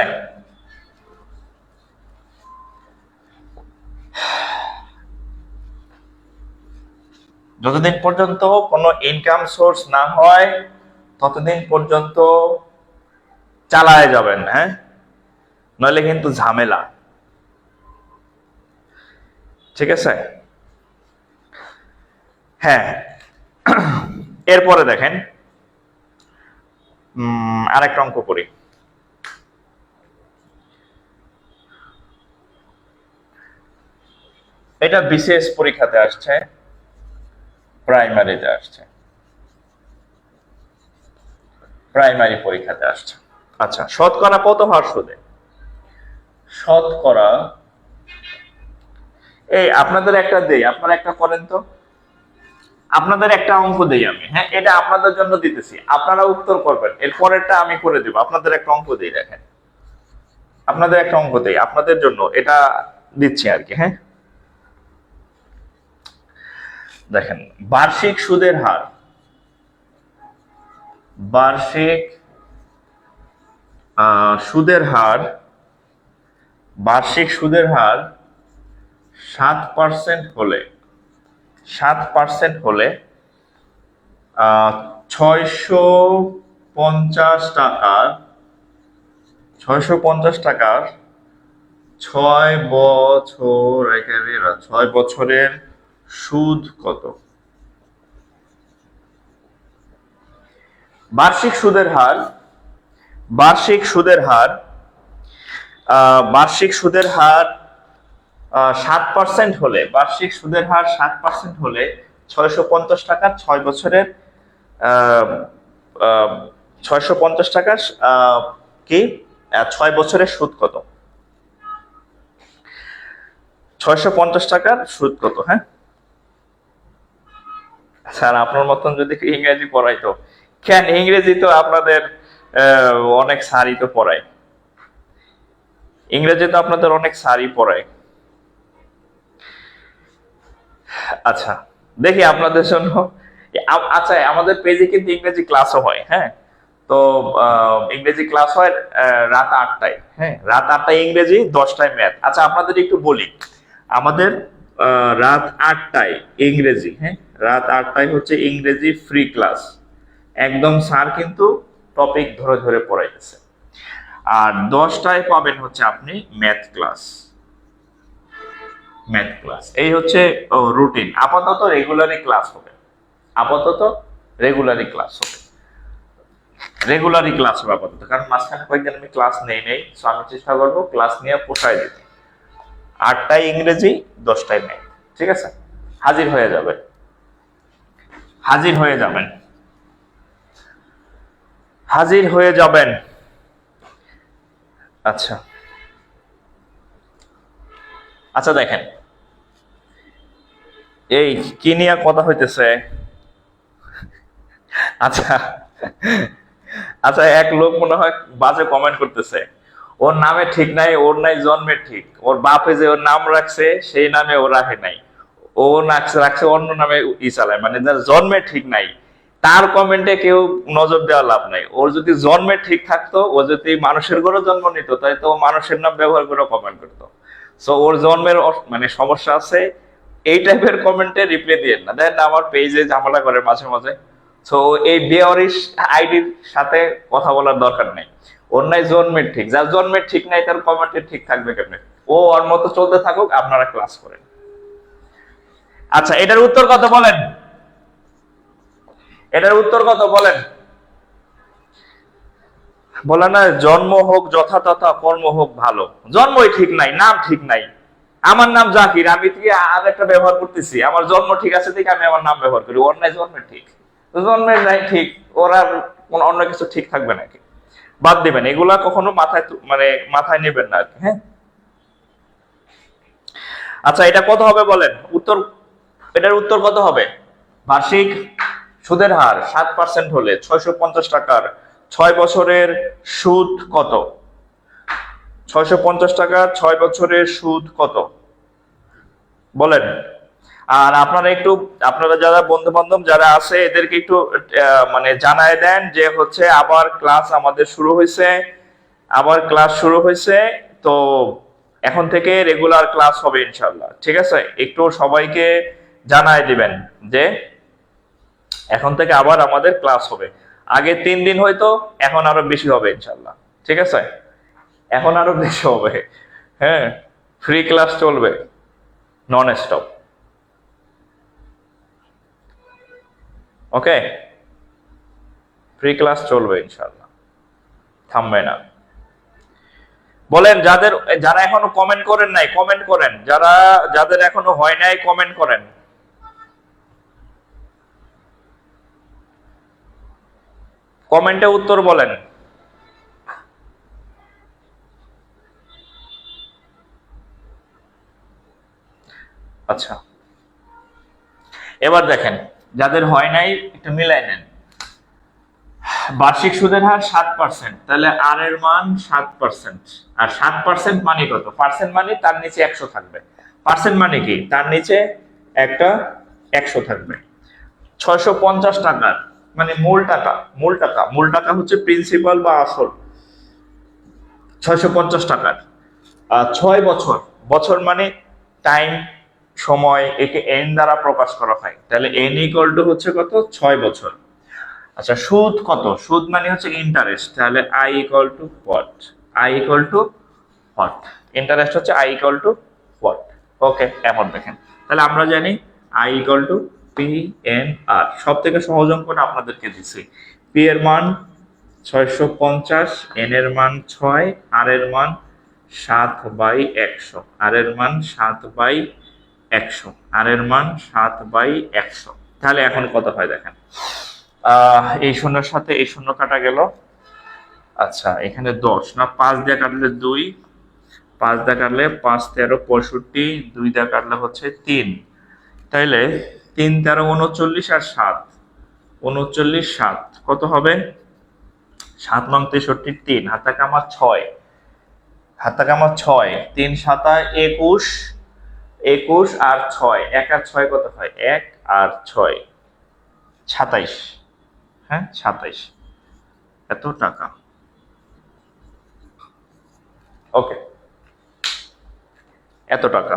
যতদিন পর্যন্ত কোনো ইনকাম সোর্স না হয় ততদিন পর্যন্ত চালায় যাবেন, হ্যাঁ, নইলে কিন্তু ঝামেলা। ঠিক আছে? হ্যাঁ, এরপরে দেখেন আরেকটা অঙ্ক করি। এটা বিশেষ পরীক্ষাতে আসছে, প্রাইমারিতে আসছে, প্রাইমারি পরীক্ষাতে আসছে। আচ্ছা, শতকরা কত হার সুদে? শতকরা, এই আপনাদের একটা দেই, আপনারা একটা করেন তো, আপনাদের একটা অঙ্ক দেই আমি, হ্যাঁ, এটা আপনাদের জন্য দিতেছি, আপনারা উত্তর করবেন, এর পরেরটা আমি করে দেব। আপনাদের একটা অঙ্ক দেই, দেখেন, আপনাদের একটা অঙ্ক দেই আপনাদের জন্য, এটা দিচ্ছি আর কি। হ্যাঁ, দেখেন, বার্ষিক সুদের হার, বার্ষিক সুদের হার, বার্ষিক সুদের হার 7% হলে, 7% হলে 650 টাকার, 650 টাকার 6 বছর, 6 বছরের সুদ কত? বার্ষিক সুদের হার, বার্ষিক সুদের হার, বার্ষিক সুদের হার 7% হলে, বার্ষিক সুদের হার 7% হলে 650 টাকার 6 বছরের 650 টাকার কি 6 বছরের সুদ কত? 650 টাকার সুদ কত? হ্যাঁ স্যার, আপনার মতন যদি ইংরেজি পড়াইতো, কেন ইংরেজি তো আপনাদের অনেক স্যারই তো পড়ায়, ইংরেজি তো আপনাদের অনেক স্যারই পড়ায়। আচ্ছা, দেখি আপনাদের জন্য। আচ্ছা, আমাদের পেজে কিন্তু ইংরেজি ক্লাসও হয়, হ্যাঁ, তো ইংরেজি ক্লাস হয় রাত 8টায়, হ্যাঁ, রাত 8টায় ইংরেজি, 10টায় ম্যাথ। আচ্ছা, আপনাদের একটু বলি, আমাদের রাত 8টায় ইংরেজি, হ্যাঁ, রাত 8টায় হচ্ছে ইংরেজি ফ্রি ক্লাস, একদম স্যার কিন্তু টপিক ধরে ধরে পড়াইতেছে। আর 10টায় পাবেন হচ্ছে আপনি ম্যাথ ক্লাস, ম্যাথ ক্লাস। এই হচ্ছে রুটিন। আপাতত রেগুলারই ক্লাস হবে, আপাতত রেগুলারই ক্লাস হবে, রেগুলারই ক্লাস হবে আপাতত, কারণ মাঝখানে কয়েকদিন আমি ক্লাস নেই, সো আমি চেষ্টা করবো ক্লাস নিয়ে পোষায় দিতে। 8টায় ইংরেজি, 10টায় ম্যাথ, ঠিক আছে? হাজির হয়ে যাবেন, হাজির হয়ে যাবেন, হাজির হয়ে যাবেন। আচ্ছা, আচ্ছা দেখেন, এই কি নিয়ে কথা হইতেছে? আচ্ছা, আচ্ছা, এক লোক মনে হয় বাজে কমেন্ট করতেছে, ওর নামে ঠিক নাই, ওর নাই জন্মের ঠিক, ওর বাপে যে ওর নাম রাখছে সেই নামে ও রাখে নাই, ও রাখছে অন্য নামে ই চালায়, মানে যার জন্মের ঠিক নাই তার কমেন্টে কেউ নজর দেওয়া লাভ নাই। ওর যদি জন্মের ঠিক থাকতো, ও যদি মানুষের ঘরে জন্ম নিত, তাই তো মানুষের নাম ব্যবহার করে কমেন্ট করতো। সো ওর জন্মের মানে সমস্যা আছে, এই টাইপের কমেন্টে রিপ্লাই দিয়ে না, দেন আমার পেজে ঝামেলা করে মাঝে মাঝে। সো এই বেয়ারিশ আইডির সাথে কথা বলার দরকার নেই। ওর নাই জন্মের ঠিক, যার জন্মের ঠিক নাই তার কমেন্টে ঠিক থাকবে কেমনে? ও ওর মতো চলতে থাকুক, আপনারা ক্লাস করেন। আচ্ছা, এটার উত্তর কত বলেন? এটার উত্তর কত বলেন? বলে না, জন্ম হোক যথাতথা, কর্ম হোক ভালো। জন্মই ঠিক নাই, নাম ঠিক নাই। আমার নাম জাকির, আমি থেকে আর একটা ব্যবহার করতেছি, আমার জন্ম ঠিক আছে দেখে আমি আমার নাম ব্যবহার করি। ওর নাই জন্মের ঠিক, জন্মের নাই ঠিক, ওরা কোন অন্য কিছু ঠিক থাকবে নাকি? বাদ দিবেন, এগুলা কখনো মাথায় মানে মাথায় নেবেন না আর কি। হ্যাঁ, আচ্ছা, এটা কত হবে বলেন উত্তর? এটার উত্তর কত হবে? বার্ষিক সুদের হার 7% হলে 650 টাকার 6 বছরের সুদ কত? 650 টাকার 6 বছরের সুদ কত বলেন? আর আপনারা একটু, আপনারা যারা বন্ধু বান্ধব যারা আছে এদেরকে একটু মানে জানায় দেন যে হচ্ছে আবার ক্লাস আমাদের শুরু হয়েছে, আবার ক্লাস শুরু হয়েছে, তো এখন থেকে রেগুলার ক্লাস হবে ইনশাল্লাহ। ঠিক আছে, একটু সবাইকে জানাই দিবেন যে এখন থেকে আবার আমাদের ক্লাস হবে। আগে 3 দিন হয়তো, এখন আরো বেশি হবে ইনশাল্লাহ। ঠিক আছে, এখন আরো বেশি হবে। হ্যাঁ, ফ্রি ক্লাস চলবে নন স্টপ। ওকে, ফ্রি ক্লাস চলবে ইনশাল্লাহ, থামবে না। বলেন যারা এখনো কমেন্ট করেন নাই কমেন্ট করেন, যাদের এখনো হয় নাই কমেন্ট করেন। কমেন্টে উত্তর বলেন। আচ্ছা, এবার দেখেন, যাদের হয় নাই একটু মিলাই নেন। বার্ষিক সুদের হার 7%, তাহলে আর এর মান 7%। আর 7% মানে কত? পার্সেন্ট মানে তার নিচে 100 থাকবে। পার্সেন্ট মানে কি? তার নিচে একটা 100 থাকবে। 650 টাকার মানে মূল টাকা হচ্ছে প্রিন্সিপাল বা আসল। 650 টাকার 6 বছর, বছর মানে টাইম, সময়, একে এন দ্বারা প্রকাশ করা হয়, তাহলে এন ইকুয়াল টু হচ্ছে কত? 6 বছর। আচ্ছা, সুদ কত? সুদ মানে হচ্ছে ইন্টারেস্ট, তাহলে I equal to what? I equal to what? Interest হচ্ছে I equal to what? Okay, এমন দেখেন, তাহলে আমরা জানি I equal to P N R. সব থেকে সহজ অঙ্কটা আপনাদেরকে দিছি। পি এর মান 650, এন এর মান 6, আর এর মান 7/100, আর এর মান 7/100, আর এর মান 7/100। তাহলে এখন কত হয় দেখেন, এই শূন্যের সাথে এই শূন্য কাটা গেল। আচ্ছা, এখানে 10 না, 5 দিয়ে কাটলে 2, 5 দিয়ে কাটলে 5 13 65, 2 দিয়ে কাটলে হচ্ছে 3। তাইলে 3 13 39 আর 7 39 7 কত হবে? 7 নং 63, 3 হাতে কামা 6, হাতে কামা 6, 3 7 21, 21 আর 6, 1 আর 6 কত হয়? 1 আর 6 27। হ্যাঁ, 27 এত টাকা। ওকে, এত টাকা।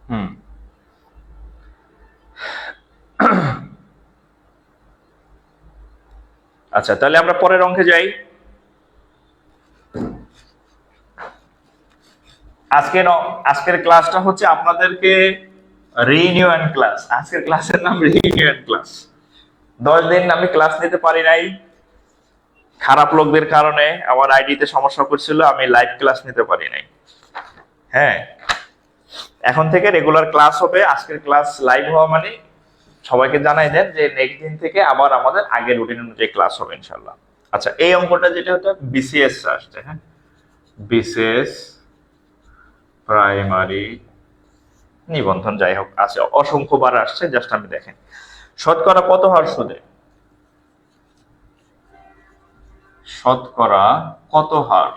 হুম, আচ্ছা, তাহলে আমরা পরের অঙ্কে যাই। আজকের ক্লাসটা হচ্ছে আপনাদেরকে রিইউনিয়ন ক্লাস। আজকের ক্লাসের নাম রিইউনিয়ন ক্লাস। 10 দিন আমি ক্লাস নিতে পারি নাই, খারাপ লোকদের কারণে। আমার আইডিতে সমস্যা করছিল, আমি লাইভ ক্লাস নিতে পারি নাই। হ্যাঁ, এখন থেকে রেগুলার ক্লাস হবে। আজকের ক্লাস লাইভ হওয়া মানে সবাইকে জানাই দেন যে নেক্সট দিন থেকে আবার আমাদের আগের রুটিন অনুযায়ী ক্লাস হবে ইনশাল্লাহ। আচ্ছা, এই অঙ্কটা যেটা হতো বিসিএস আসছে। হ্যাঁ, বিসিএস প্রাইমারি নিবন্ধন, যাই হোক আছে, অসংখ্যবার আসছে। জাস্ট আমি দেখেন, শতকরা কত হার সুদে? শতকরা কত হার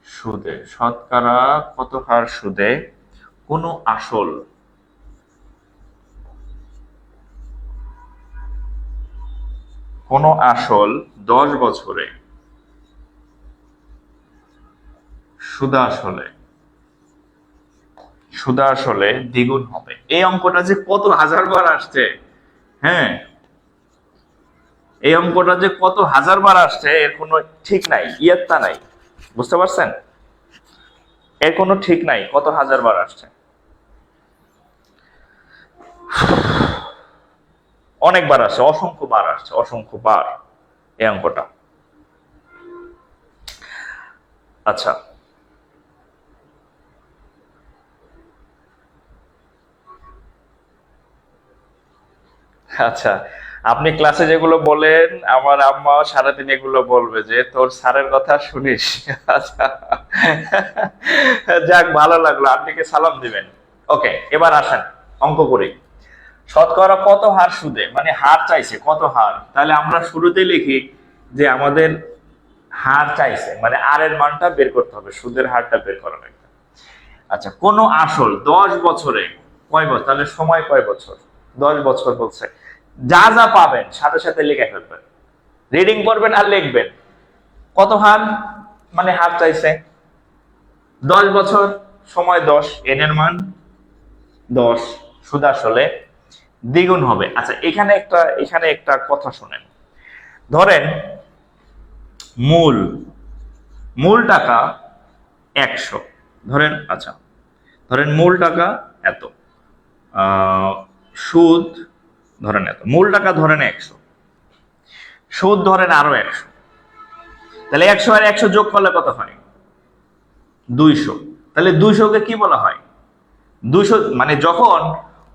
সুদে? শতকরা কত হার সুদে কোন আসল কোন আসল 10 বছরে সুদা আসলে দ্বিগুণ হবে? এই অঙ্কটা যে কত হাজার বার আসছে। হ্যাঁ, এই অঙ্কটা যে কত হাজার বার আসছে এর কোনো ঠিক নাই, ইয়ত্তা নাই। বুঝতে পারছেন? এর কোনো ঠিক নাই কত হাজার বার আসছে। অনেকবার আসছে, অসংখ্য বার আসছে, অসংখ্য বার এই অঙ্কটা। আচ্ছা, আচ্ছা, আপনি ক্লাসে যেগুলো বলেন আমার আম্মা সারাদিন এগুলো বলবে যে তোর স্যারের কথা শুনিস। আচ্ছা, যাক, ভালো লাগলো, আপনিকে সালাম দিবেন। ওকে, এবার আসেন অঙ্ক করি। শতকরা কত হার সুদে, মানে হার চাইছে কত হার, তাহলে আমরা শুরুতে লিখি যে আমাদের হার চাইছে, মানে আর এর মানটা বের করতে হবে, সুদের হারটা বের করা লাগবে। আচ্ছা, কোন আসল 10 বছরে কয় বছর, তাহলে সময় কয় বছর? 10 বছর বলছে। যা যা পাবেন সাথে সাথে লিখে ফেলবেন, রিডিং করবেন আর লিখবেন। কত হার, মানে হার চাইছে 10 বছর, সময় 10, এন এর মান 10, সুদ আসলে দ্বিগুণ হবে। আচ্ছা, এখানে একটা কথা শুনেন। ধরেন মূল মূল টাকা 100, ধরেন, আচ্ছা ধরেন মূল টাকা এত, সুদ ধরেন এত, মূল টাকা ধরেন 100, সুদ ধরেন আরো 100, তাহলে 100 আর 100 যোগ করলে কত হয়? 200। তাহলে 200 কে কি বলা হয়? 200 মানে যখন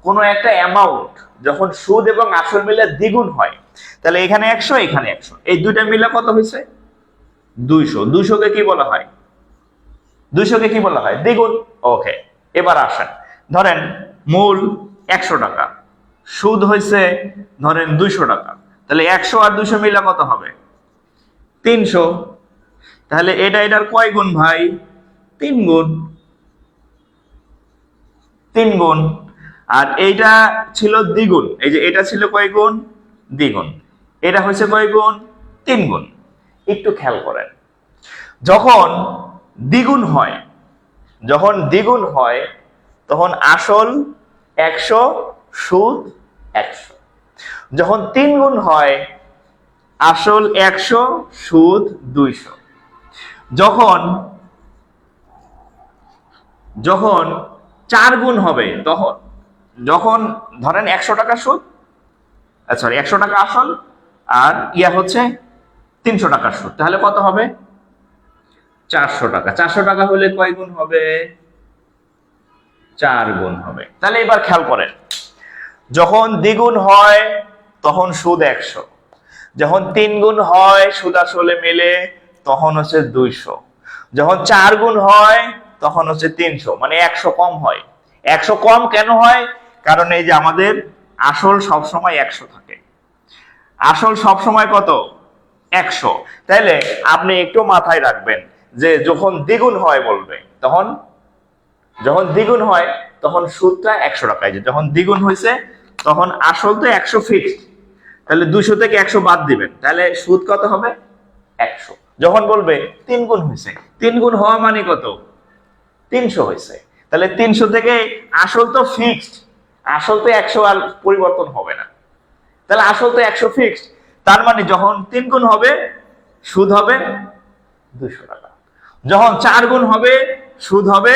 কোনো একটা অ্যামাউন্ট, যখন সুদ এবং আসল মিলে দ্বিগুণ হয়, তাহলে এখানে 100 এখানে 100, এই দুইটা মিলে কত হয়েছে? 200। 200 কে কি বলা হয়? 200 কে কি বলা হয়? দ্বিগুণ। ওকে, এবার আসেন, ধরেন মূল 100 টাকা, সুদ হয়েছে ধরেন 200 টাকা, তাহলে 100 আর 200 মিলে কত হবে? 300। তাহলে এটার কয় গুণ ভাই? 3 গুণ। 3 গুণ। আর এইটা ছিল দ্বিগুণ, এই যে এটা ছিল কয় গুণ? দ্বিগুণ। এটা হচ্ছে কয় গুণ? 3 গুণ। একটু খেয়াল করেন, যখন দ্বিগুণ হয়, তখন আসল 100, সুদ 100। যখন 3 গুণ হয়, আসল 100, সুদ 200। যখন 4 গুণ হবে, যখন ধরেন 100 টাকা সুদ, সরি 100 টাকা আসল, আর হচ্ছে 300 টাকার সুদ, তাহলে কত হবে? 400 টাকা। 400 টাকা হলে কয় গুণ হবে? 4 গুণ হবে। তাহলে এবার খেয়াল করেন, যখন দ্বিগুণ হয় তখন সুদ 100, যখন 3 গুণ হয় সুদ আসলে মিলে তখন হচ্ছে 200, যখন 4 গুণ হয় তখন হচ্ছে 300, মানে 100 কম হয়। 100 কম কেন হয়? কারণ এই যে আমাদের আসল সব সময় 100 থাকে, আসল সব সময় কত? 100। তাইলে আপনি একটু মাথায় রাখবেন যে যখন দ্বিগুণ হয় বলবে, যখন দ্বিগুণ হয় তখন সুদটা 100 টাকায়, যখন দ্বিগুণ হয়েছে তখন আসল তো 100 ফিক্সড, তাহলে 200 থেকে 100 বাদ দিবেন, তাহলে সুদ কত হবে? 100। যখন বলবে 3 গুণ হয়েছে, 3 গুণ হওয়া মানে কত? 300 হয়েছে, তাহলে 300 থেকে আসল তো ফিক্সড, আসল তো 100 আর পরিবর্তন হবে না, তাহলে আসল তো 100 ফিক্সড, তার মানে যখন 3 গুণ হবে সুদ হবে 200 টাকা, যখন 4 গুণ হবে সুদ হবে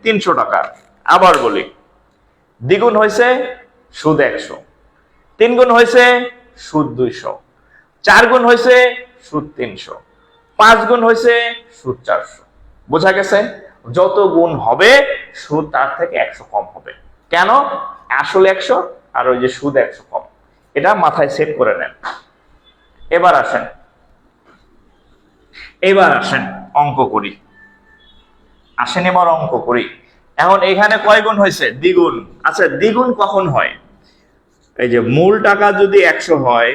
300 টাকা। আবার বলি, দ্বিগুণ হয়েছে সুদ 100, 3 গুণ হয়েছে সুদ 200, 4 গুণ হয়েছে সুদ 300, 5 গুণ হয়েছে সুদ 400। বোঝা গেছে? যত গুণ হবে সুদ তার থেকে 100 কম হবে। কেন? আসল 100 আর ওই যে সুদ 100 কম, এটা মাথায় সেট করে নেন। এবার আসেন অঙ্ক করি। এবার অঙ্ক করি। এখন এখানে কয় গুণ হয়েছে? দ্বিগুণ। আচ্ছা, দ্বিগুণ কখন হয়? এই যে মূল টাকা যদি 100 হয়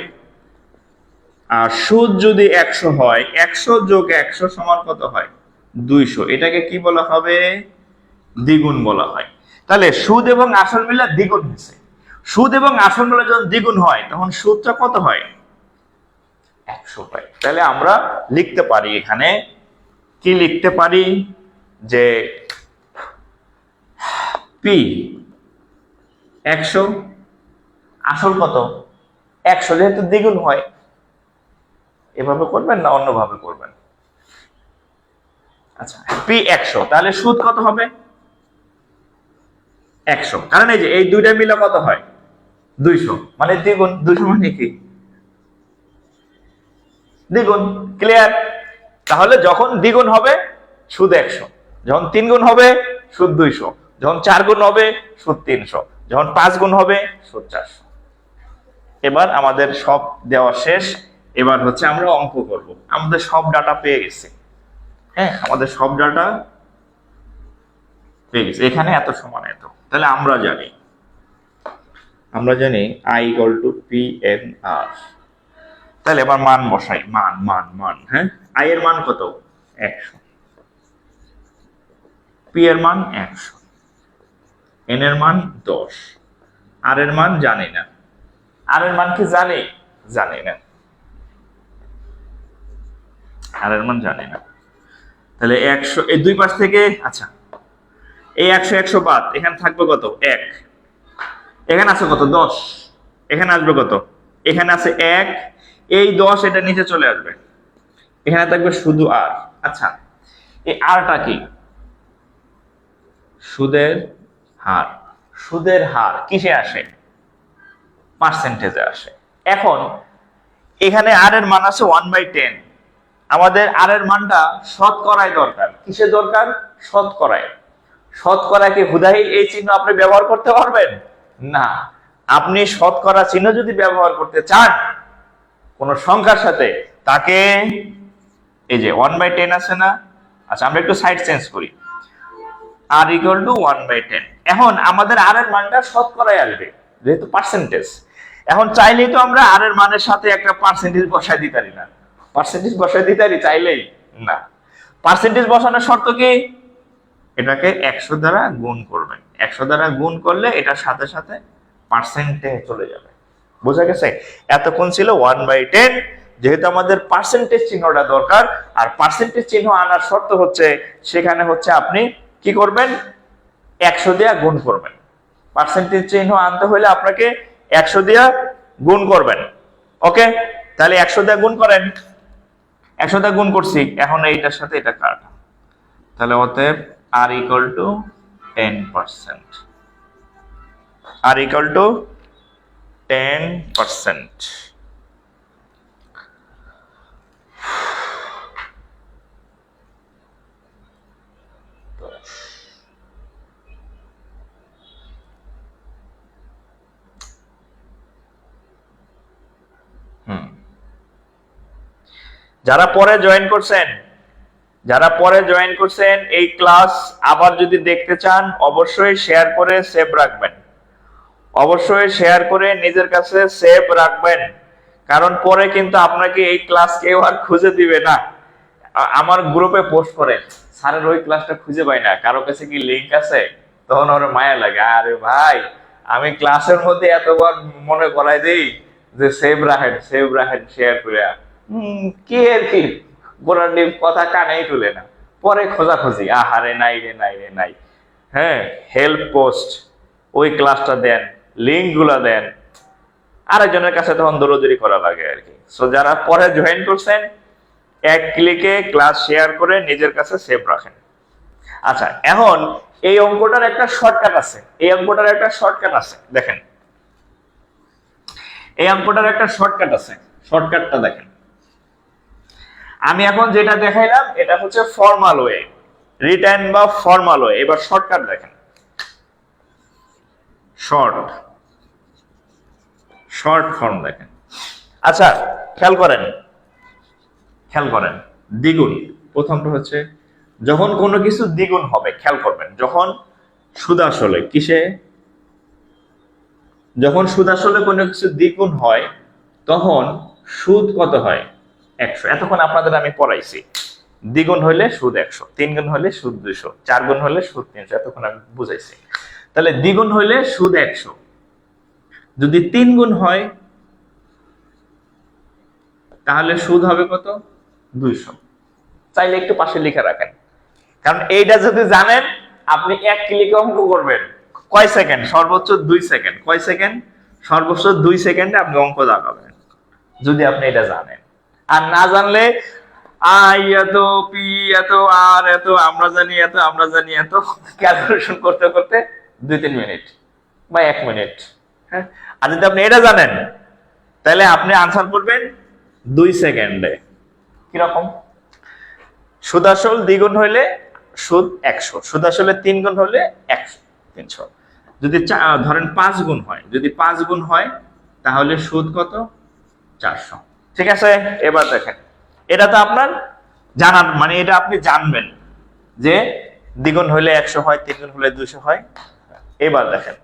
আর সুদ যদি 100 হয়, 100 যোগ 100 সমান কত হয়? 200। এটাকে কি বলা হবে? দ্বিগুণ বলা হয়। তাহলে সুদ এবং আসল মিলে দ্বিগুণ হয়েছে। সুদ এবং আসল মিলে যখন দ্বিগুণ হয় তখন সুদটা কত হয়? 100 হয়। তাহলে আমরা লিখতে পারি, এখানে কি লিখতে পারি যে পি 100, আসল কত? 100, যেহেতু দ্বিগুণ হয়। এভাবে করবেন না অন্যভাবে করবেন? আচ্ছা, পি 100, তাহলে সুদ কত হবে? 100, কারণ এই যে এই দুইটা মিলে কত হয়? 200, মানে দ্বিগুণ। 200 মানে কি? দ্বিগুণ। ক্লিয়ার? তাহলে যখন দ্বিগুণ হবে সুদ 100, যখন 3 গুণ হবে সুদ 200, যখন 4 গুণ হবে সুদ 300, যখন 5 গুণ হবে সুদ 400। এবার আমাদের সব দেওয়া শেষ, এবার হচ্ছে আমরা অঙ্ক করব। আমাদের সব ডাটা পেয়ে গেছে। হ্যাঁ, আমাদের সব ডাটা পেয়ে গেছে। এখানে এত সমান এত, তাহলে আমরা জানি I = PNR। তাহলে এবার মান বসাই, মান। হ্যাঁ, I এর মান কত? 100। পি এর মান 100, এন এর মান 10, আর এর মান জানি না। আর এর মান কি জানি? জানি না। আর এর মান জানি না। তাহলে 100 এই দুই পাশ থেকে, আচ্ছা এই 100 100 বাদ, এখানে থাকবে কত? 1। এখানে আছে কত? 10। এখানে আসবে কত? এখানে আছে 1। এই 10 এটা নিচে চলে আসবে, এখানে থাকবে শুধু আর। আচ্ছা, এই আরটা কি? সুদের হার। সুদের হার কিসে আসে? পার্সেন্টেজে আসে। এখন এখানে আর এর মান আছে 1/10। আমাদের আর এর মানটা শতকরায় দরকার। কিসে দরকার? শতকরায়। শতকরা কি হুদাই এই চিহ্ন আপনি ব্যবহার করতে পারবেন? না। আপনি শতকরা চিহ্ন যদি ব্যবহার করতে চান কোন সংখ্যার সাথে, তাকে এই যে 1/10 আছে না, আচ্ছা আমরা একটু সাইড চেঞ্জ করি, আর ইকুয়াল টু 1/10। এখন আমাদের আর এর মানটা শতকরায় আসবে যেহেতু পার্সেন্টেজ। এখন চাইলেই তো আমরা আর এর মানের সাথে একটা পার্সেন্টেজ বসাই দিতে পারি না। পার্সেন্টেজ বসাই দিতে পারি চাইলেই? না। পার্সেন্টেজ বসানোর শর্ত কি? এটাকে 100 দ্বারা গুণ করবেন। 100 দ্বারা গুণ করলে এটার সাথে সাথে পার্সেন্টে চলে যাবে। বোঝা গেছে? এতক্ষণ ছিল 1/10, যেহেতু আমাদের পার্সেন্টেজ চিহ্নটা দরকার, আর পার্সেন্টেজ চিহ্ন আনার শর্ত হচ্ছে সেখানে হচ্ছে আপনি কি করবেন? 100 দিয়ে গুণ করবেন। পার্সেন্টেজ চিহ্ন আনতে হলে আপনাকে 100 দিয়ে গুণ করবেন। ওকে, তাহলে 100 দিয়ে গুণ করেন। 100 দিয়ে গুণ করছি, এখন এইটার সাথে এটা কাট, তাহলে অতএব R equal to 10%। R equal to 10%। যারা পরে জয়েন করছেন এই ক্লাস আবার যদি দেখতে চান অবশ্যই শেয়ার করে সেভ রাখবেন। অবশ্যই শেয়ার করে নিজের কাছে সেভ রাখবেন, কারণ পরে কিন্তু আপনাকে এই ক্লাস কেউ আর খুঁজে দিবে না। আমার গ্রুপে পোস্ট করে, স্যারের ওই ক্লাসটা খুঁজে পাই না, কারো কাছে কি লিংক আছে? তখন ওর মায়া লাগে, আরে ভাই আমি ক্লাসের মধ্যে এতবার মনে করাই দেই যে সেভ রাখেন শেয়ার করে, কি আর কি গোড়ার কথা কানেই তুলে না। পরে খোঁজাখুঁজি, আহারে নাই রে নাই রে নাই। হ্যাঁ, হেল্প পোস্ট, ওই ক্লাসটা দেন, লিঙ্ক গুলা দেন, আরেকজনের কাছে তখন দৌড়দৌড়ি করা লাগে আর কি। সো যারা পরে জয়েন করছেন এক ক্লিকে ক্লাস শেয়ার করে নিজের কাছে সেভ রাখেন। আচ্ছা, এখন এই অঙ্কটার একটা শর্টকাট আছে। দেখেন, এই অঙ্কটার একটা শর্টকাট আছে। শর্টকাটটা দেখেন। আমি এখন যেটা দেখাইলাম এটা হচ্ছে ফর্মাল ওয়ে, রিটেন বা ফর্মাল ওয়ে। এবার শর্টকাট দেখেন। শর্ট ফর্ম দেখেন। আচ্ছা, খেয়াল করেন দ্বিগুণ। প্রথমটা হচ্ছে যখন কোনো কিছু দ্বিগুণ হবে, খেয়াল করবেন, যখন সুদ আসলে কিসে, যখন সুদ আসলে কোনো কিছু দ্বিগুণ হয় তখন সুদ কত হয়? 100। এতক্ষণ আপনাদের আমি পড়াইছি দ্বিগুণ হলে সুদ 100, 3 গুণ হলে সুদ 200, 4 গুণ হলে সুদ 300। এতক্ষণ আমি বুঝাইছি। তাহলে দ্বিগুণ হলে সুদ 100, যদি 3 গুণ হয় তাহলে সুদ হবে কত? 200। চাইলে একটু পাশে লিখে রাখেন, কারণ এইটা যদি জানেন আপনি এক ক্লিকে অঙ্ক করবেন। কয় সেকেন্ড? সর্বোচ্চ 2 সেকেন্ড। কয় সেকেন্ড? সর্বোচ্চ 2 সেকেন্ডে আপনি অঙ্ক দাগাবেন, যদি আপনি এটা জানেন। আর না জানলে আই এত, পি এত, আর এত, আমরা জানি এত ক্যালকুলেশন করতে করতে 2-3 মিনিট বা 1 মিনিট। হ্যাঁ, আর যদি আপনি এটা জানেন তাহলে আপনি আনসার করবেন 2 সেকেন্ডে। কিরকম? সুদ আসল দ্বিগুণ হইলে সুদ 100, সুদ আসলে 3 গুণ হলে 300। যদি ধরেন 5 গুণ হয়, যদি 5 গুণ হয় তাহলে সুদ কত? 400। ঠিক আছে, এবার দেখেন, এটা তো আপনার জানার মানে এটা আপনি জানবেন যে দ্বিগুণ হলে 100 হয়, 3 গুণ হলে 200 হয়। এবার দেখেন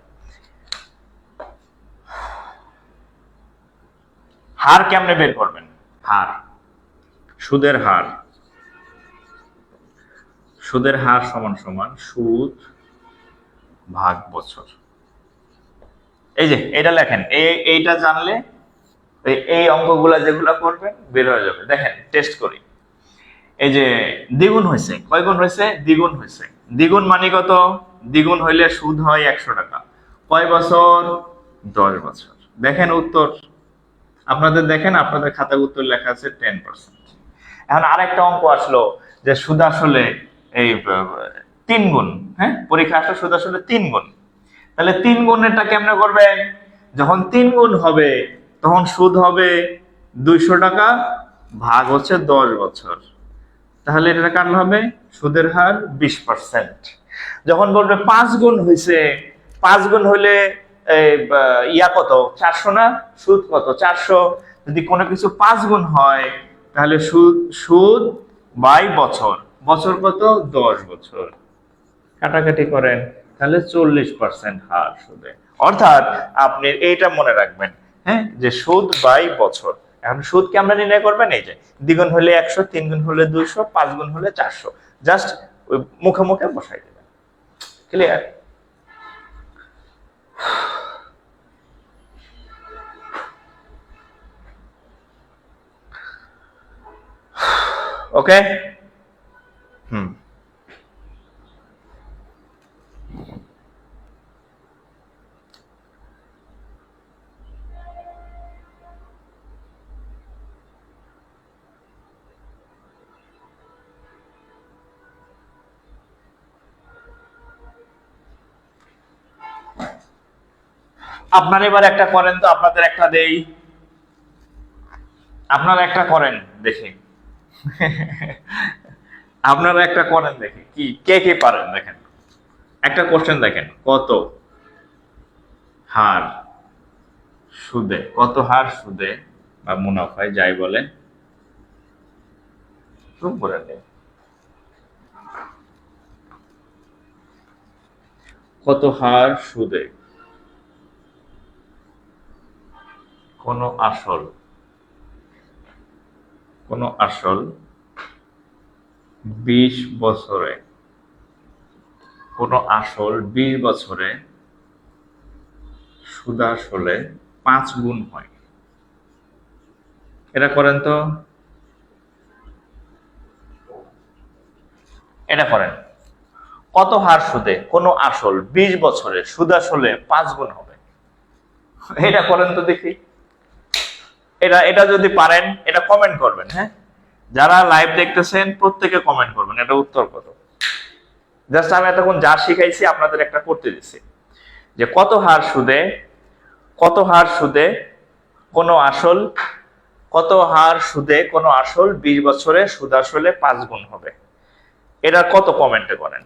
হার কেমনে বের করবেন। হার, সুদের হার। সুদের হার সমান সমান সুদ ভাগ বছর। এই যে এটা লেখেন, এইটা জানলে এই অঙ্কগুলা যেগুলা করবেন বের হয়ে যাবে। দেখেন টেস্ট করি। এই যে দ্বিগুণ হয়েছে, কয় গুণ হয়েছে? দ্বিগুণ হয়েছে। দ্বিগুণ মানে কত? দ্বিগুণ হইলে সুদ হয় 100 টাকা। কয় বছর? 10 বছর। দেখেন উত্তর আপনাদের, দেখেন আপনাদের খাতায় উত্তর লেখা আছে 10%। এখন আরেকটা অঙ্ক আসলো যে সুদ আসলে এই 3 গুণ, হ্যাঁ পরীক্ষা আসলে সুদ আসলে 3 গুণ। তাহলে 3 গুণেরটা কেমনে করবেন? যখন 3 গুণ হবে তখন সুদ হবে 200 টাকা ভাগ হচ্ছে 10 বছর। তাহলে এটা কাটলে হবে সুদের হার 20%। যখন বলবে 5 গুণ হয়েছে, 5 গুণ হইলে ইয়া কত? 400 না? সুদ কত? 400। যদি কোনো কিছু 5 গুণ হয় তাহলে সুদ বাই বছর, বছর কত? 10 বছর। কাটাকাটি করেন তাহলে 40% হার সুদে। অর্থাৎ আপনি এইটা মনে রাখবেন, হ্যাঁ, যে সুদ বাই বছর। এখন সুদকে আমরা নির্ণয় করবেন এই যে দ্বিগুণ হলে 100, 3 গুণ হলে 200, 5 গুণ হলে 400। জাস্ট মুখে মুখে বসাই দেবেন। ক্লিয়ার? ওকে। আপনার এবার একটা করেন তো, আপনাদের একটা দেই। আপনারা একটা করেন দেখি। আপনারা একটা করেন দেখি, কি কে কে পারেন দেখেন। একটা কোশ্চেন দেখেন, কত হার সুদে, কত হার সুদে বা মুনাফায় যাই বলেন, কত হার সুদে কোন আসল 20 বছরে, কোন আসল 20 বছরে সুদ আসলে 5 গুণ হয়। এটা করেন তো, এটা করেন। কত হার সুদে কোন আসল 20 বছরে সুদ আসলে 5 গুণ হবে? এটা করেন তো দেখি। এটা যদি পারেন এটা কমেন্ট করবেন, হ্যাঁ, যারা লাইভ দেখতেছেন প্রত্যেকে কমেন্ট করবেন এটা উত্তর কত। জাস্ট আমি এতক্ষণ যা শিখাইছি আপনাদের একটা করতে দিচ্ছি, যে কত হার সুদে কোন আসল, কত হার সুদে কোন আসল 20 বছরে সুদ আসলে 5 গুণ হবে। এটা কত কমেন্টে করেন।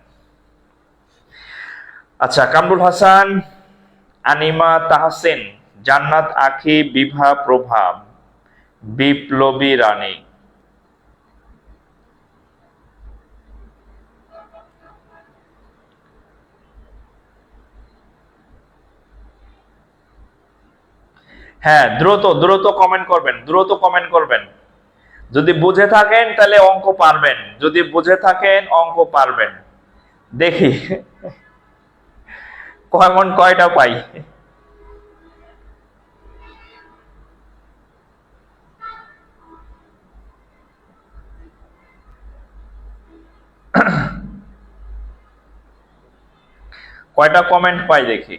আচ্ছা, কামরুল হাসান, আনিমা তাহসিন, জান্নাত আখি, বিভা প্রভা, বিপ্লবী রানী। হ্যাঁ, দ্রুত দ্রুত কমেন্ট করবেন, দ্রুত কমেন্ট করবেন। যদি বুঝে থাকেন তাহলে অঙ্ক পারবেন, যদি বুঝে থাকেন অঙ্ক পারবেন। দেখি কেমন কয়টা পাই। কয়টা কমেন্ট পাই দেখি।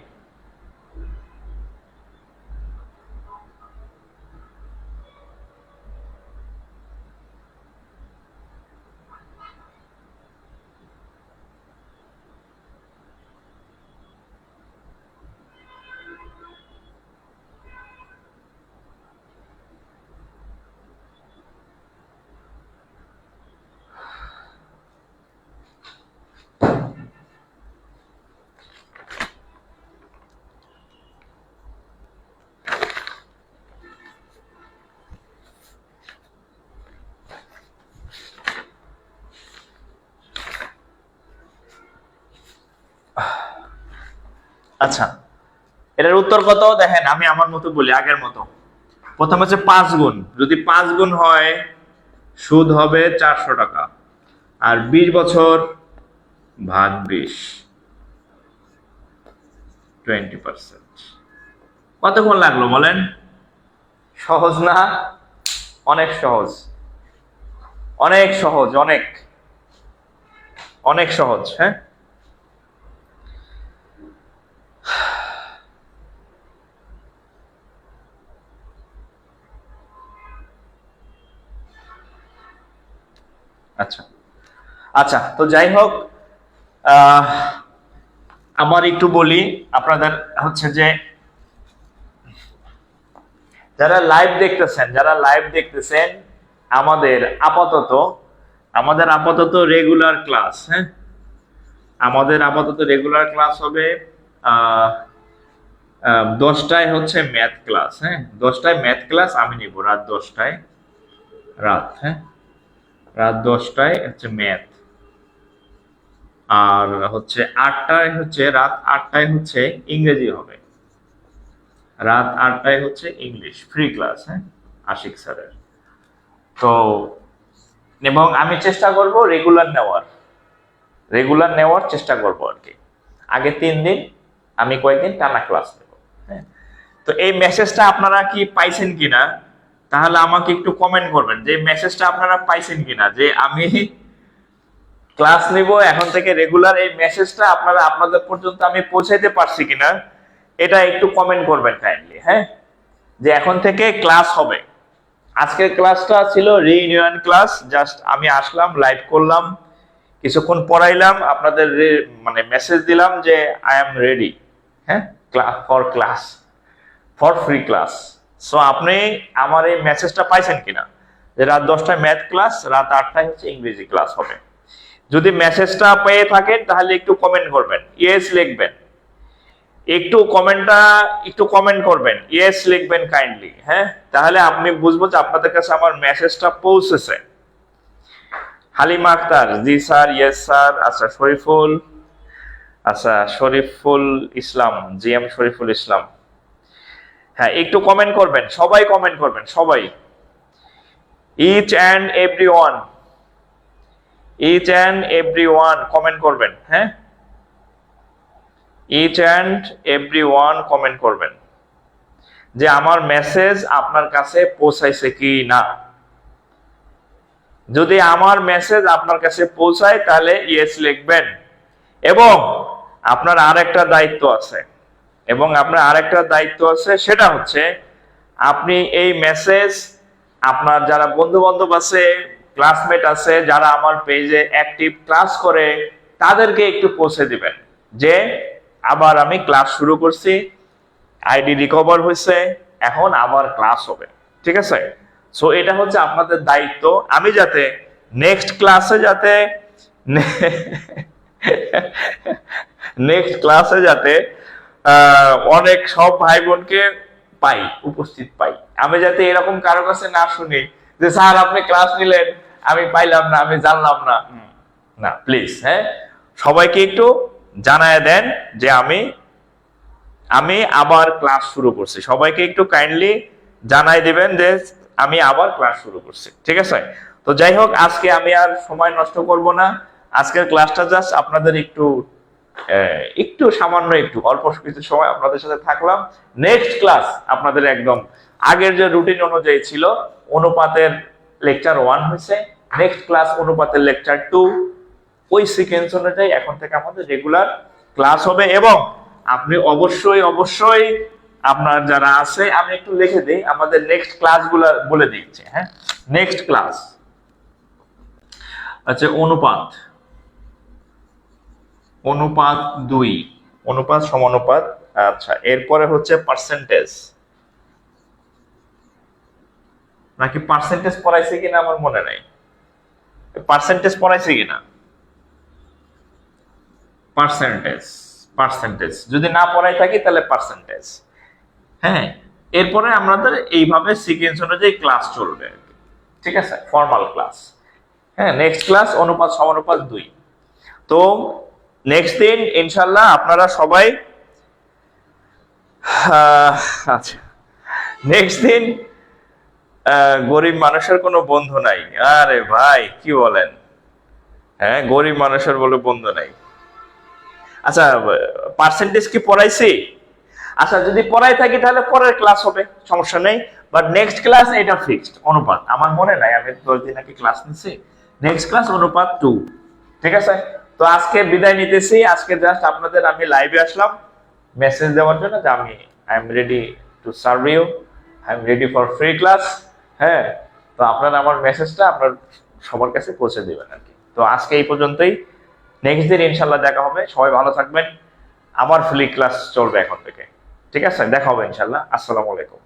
আচ্ছা, এটার উত্তর কত দেখেন, আমি আমার মতো বলি, আগের মতো। প্রথম হচ্ছে 5 গুণ। যদি 5 গুণ হয় সুদ হবে 400 টাকা। আর 20 বছর ভাগ 20, 20%। কতক্ষণ লাগলো বলেন? সহজ না? অনেক সহজ, অনেক সহজ, অনেক অনেক সহজ। হ্যাঁ, আচ্ছা আচ্ছা, তো যাই হোক, আহ, আমার একটু বলি আপনাদের, হচ্ছে যে যারা লাইভ দেখতেছেন, আমাদের আপাতত রেগুলার ক্লাস, হ্যাঁ, আমাদের আপাতত রেগুলার ক্লাস হবে 10টায় হচ্ছে ম্যাথ ক্লাস। হ্যাঁ, 10টায় ম্যাথ ক্লাস আমি নিব, রাত 10টায়, হ্যাঁ, রাত 10টায় হচ্ছে ম্যাথ। আর হচ্ছে রাত 8টায় হচ্ছে ইংরেজি হবে, রাত 8টায় হচ্ছে ইংলিশ ফ্রি ক্লাস। হ্যাঁ, আশিক স্যারের। তো এবং আমি চেষ্টা করব রেগুলার নেওয়ার চেষ্টা করব আর কি। আগে 3 দিন আমি কয়েকদিন টানা ক্লাস নেব। হ্যাঁ, তো এই মেসেজটা আপনারা কি পাইছেন কিনা, তাহলে আমাকে একটু কমেন্ট করবেন যে মেসেজটা আপনারা পাইছেন কিনা, যে আমি ক্লাস নিব এখন থেকে রেগুলার, এই মেসেজটা আপনাদের পর্যন্ত আমি পৌঁছাইতে পারছি কিনা, এটা একটু কমেন্ট করবেন কাইন্ডলি। হ্যাঁ, যে এখন থেকে ক্লাস হবে। আজকের ক্লাসটা ছিল রিইউনিয়ন ক্লাস, জাস্ট আমি আসলাম, লাইভ করলাম, কিছুক্ষণ পড়াইলাম, আপনাদের মানে মেসেজ দিলাম যে আই এম রেডি, হ্যাঁ, class for free class. So আপনি আমার এই মেসেজটা পাইছেন কিনা, যে রাত 10টায় ম্যাথ ক্লাস, রাত 8টায় হচ্ছে ইংরেজি ক্লাস হবে। যদি মেসেজটা পেয়ে থাকেন তাহলে একটু কমেন্ট করবেন, ইয়েস লিখবেন, একটু কমেন্ট করবেন, ইয়েস লিখবেন কাইন্ডলি। হ্যাঁ, তাহলে আমি বুঝবো যে আপনাদের কাছে আমার মেসেজটা পৌঁছেছে। হালিমা আক্তার, জি স্যার, ইয়েস স্যার। আচ্ছা শরীফুল ইসলাম, জি এম শরীফুল ইসলাম। হ্যাঁ, একটু কমেন্ট করবেন, সবাই কমেন্ট করবেন, সবাই, each and every one comment করবেন। হ্যাঁ, each and every one comment করবেন যে আমার মেসেজ আপনার কাছে পৌঁছাইছে কি না। যদি আমার মেসেজ আপনার কাছে পৌঁছায় তাহলে ইয়েস লিখবেন। এবং আপনার আরেকটা দায়িত্ব আছে, সেটা হচ্ছে আপনি এই মেসেজ আপনার যারা বন্ধু বান্ধব আছে, ক্লাসমেট আছে, যারা আমার পেজে অ্যাক্টিভ ক্লাস করে, তাদেরকে একটু পৌঁছে দিবেন যে আবার আমি ক্লাস শুরু করছি, আইডি রিকভার হয়েছে, এখন আবার ক্লাস হবে। ঠিক আছে? সো এটা হচ্ছে আপনাদের দায়িত্ব। আমি যাতে নেক্সট ক্লাসে যাতে অনেক সব ভাই বোনকে উপস্থিত পাই, আমি যাতে এরকম কারো কাছে না শুনি যে স্যার আপনি ক্লাস নিলেন, আমি পাইলাম না, আমি জানলাম না। না, প্লিজ, হ্যাঁ, সবাইকে একটু জানায় দেন যে আমি আবার ক্লাস শুরু করছি। সবাইকে একটু কাইন্ডলি জানাই দিবেন যে আমি আবার ক্লাস শুরু করছি। ঠিক আছে? তো যাই হোক, আজকে আমি আর সময় নষ্ট করব না। আজকের ক্লাসটা জাস্ট আপনাদের একটু সামান্য অল্প কিছু সময় আপনাদের সাথে থাকলাম। নেক্সট ক্লাস আপনাদের একদম আগের যে রুটিন অনুযায়ী ছিল, অনুপাতের লেকচার 1 হয়েছে, নেক্সট ক্লাস অনুপাতের লেকচার 2, ওই সিকোয়েন্স অনুযায়ী এখন থেকে আমাদের রেগুলার ক্লাস হবে। এবং আপনি অবশ্যই আপনার যারা আছে, আমি একটু লিখে দিই আমাদের নেক্সট ক্লাসগুলো বলে দিচ্ছি। হ্যাঁ, নেক্সট ক্লাস আচ্ছা অনুপাত 2, অনুপাত সমানুপাত। আচ্ছা, এরপরে হচ্ছে পার্সেন্টেজ, নাকি পার্সেন্টেজ পড়াইছে কিনা আমার মনে নাই, পার্সেন্টেজ পড়াইছে কিনা, পার্সেন্টেজ যদি না পড়াই থাকি তাহলে পার্সেন্টেজ। হ্যাঁ, এরপরে আমাদের এইভাবে সিকোয়েন্স অনুযায়ী ক্লাস চলবে। ঠিক আছে? Formal class. হ্যাঁ, নেক্সট ক্লাস অনুপাত সমানুপাত 2। তো নেক্সট দিন ইনশাল্লাহ আপনারা সবাই আচ্ছা, নেক্সট দিন গরিব মানুষের কোনো বন্ধু নাই। আরে ভাই, কি বলেন? হ্যাঁ, গরিব মানুষের বলে বন্ধু নাই। আচ্ছা, পার্সেন্টেজ কি পড়াইছি? আচ্ছা, যদি পড়াই থাকি তাহলে পরের ক্লাস হবে, সমস্যা নেই। বাট নেক্সট ক্লাস এটা ফিক্সড অনুপাত। আমার মনে নাই আমি 10 দিন আগে ক্লাস নিছি। নেক্সট ক্লাস অনুপাত 2। ঠিক আছে? তো আজকে বিদায় নিতেছি। আজকে জাস্ট আপনাদের আমি লাইভে আসলাম মেসেজ দেওয়ার জন্য যে আমি I am ready to serve you, I am ready for free class. হ্যাঁ, তো আপনারা আমার মেসেজটা আপনার সবার কাছে পৌঁছে দিবেন আর কি। তো আজকে এই পর্যন্তই। নেক্সট দিন ইনশাল্লাহ দেখা হবে। সবাই ভালো থাকবেন। আমার ফ্রি ক্লাস চলবে এখন থেকে। ঠিক আছে, দেখা হবে ইনশাল্লাহ। আসসালামু আলাইকুম।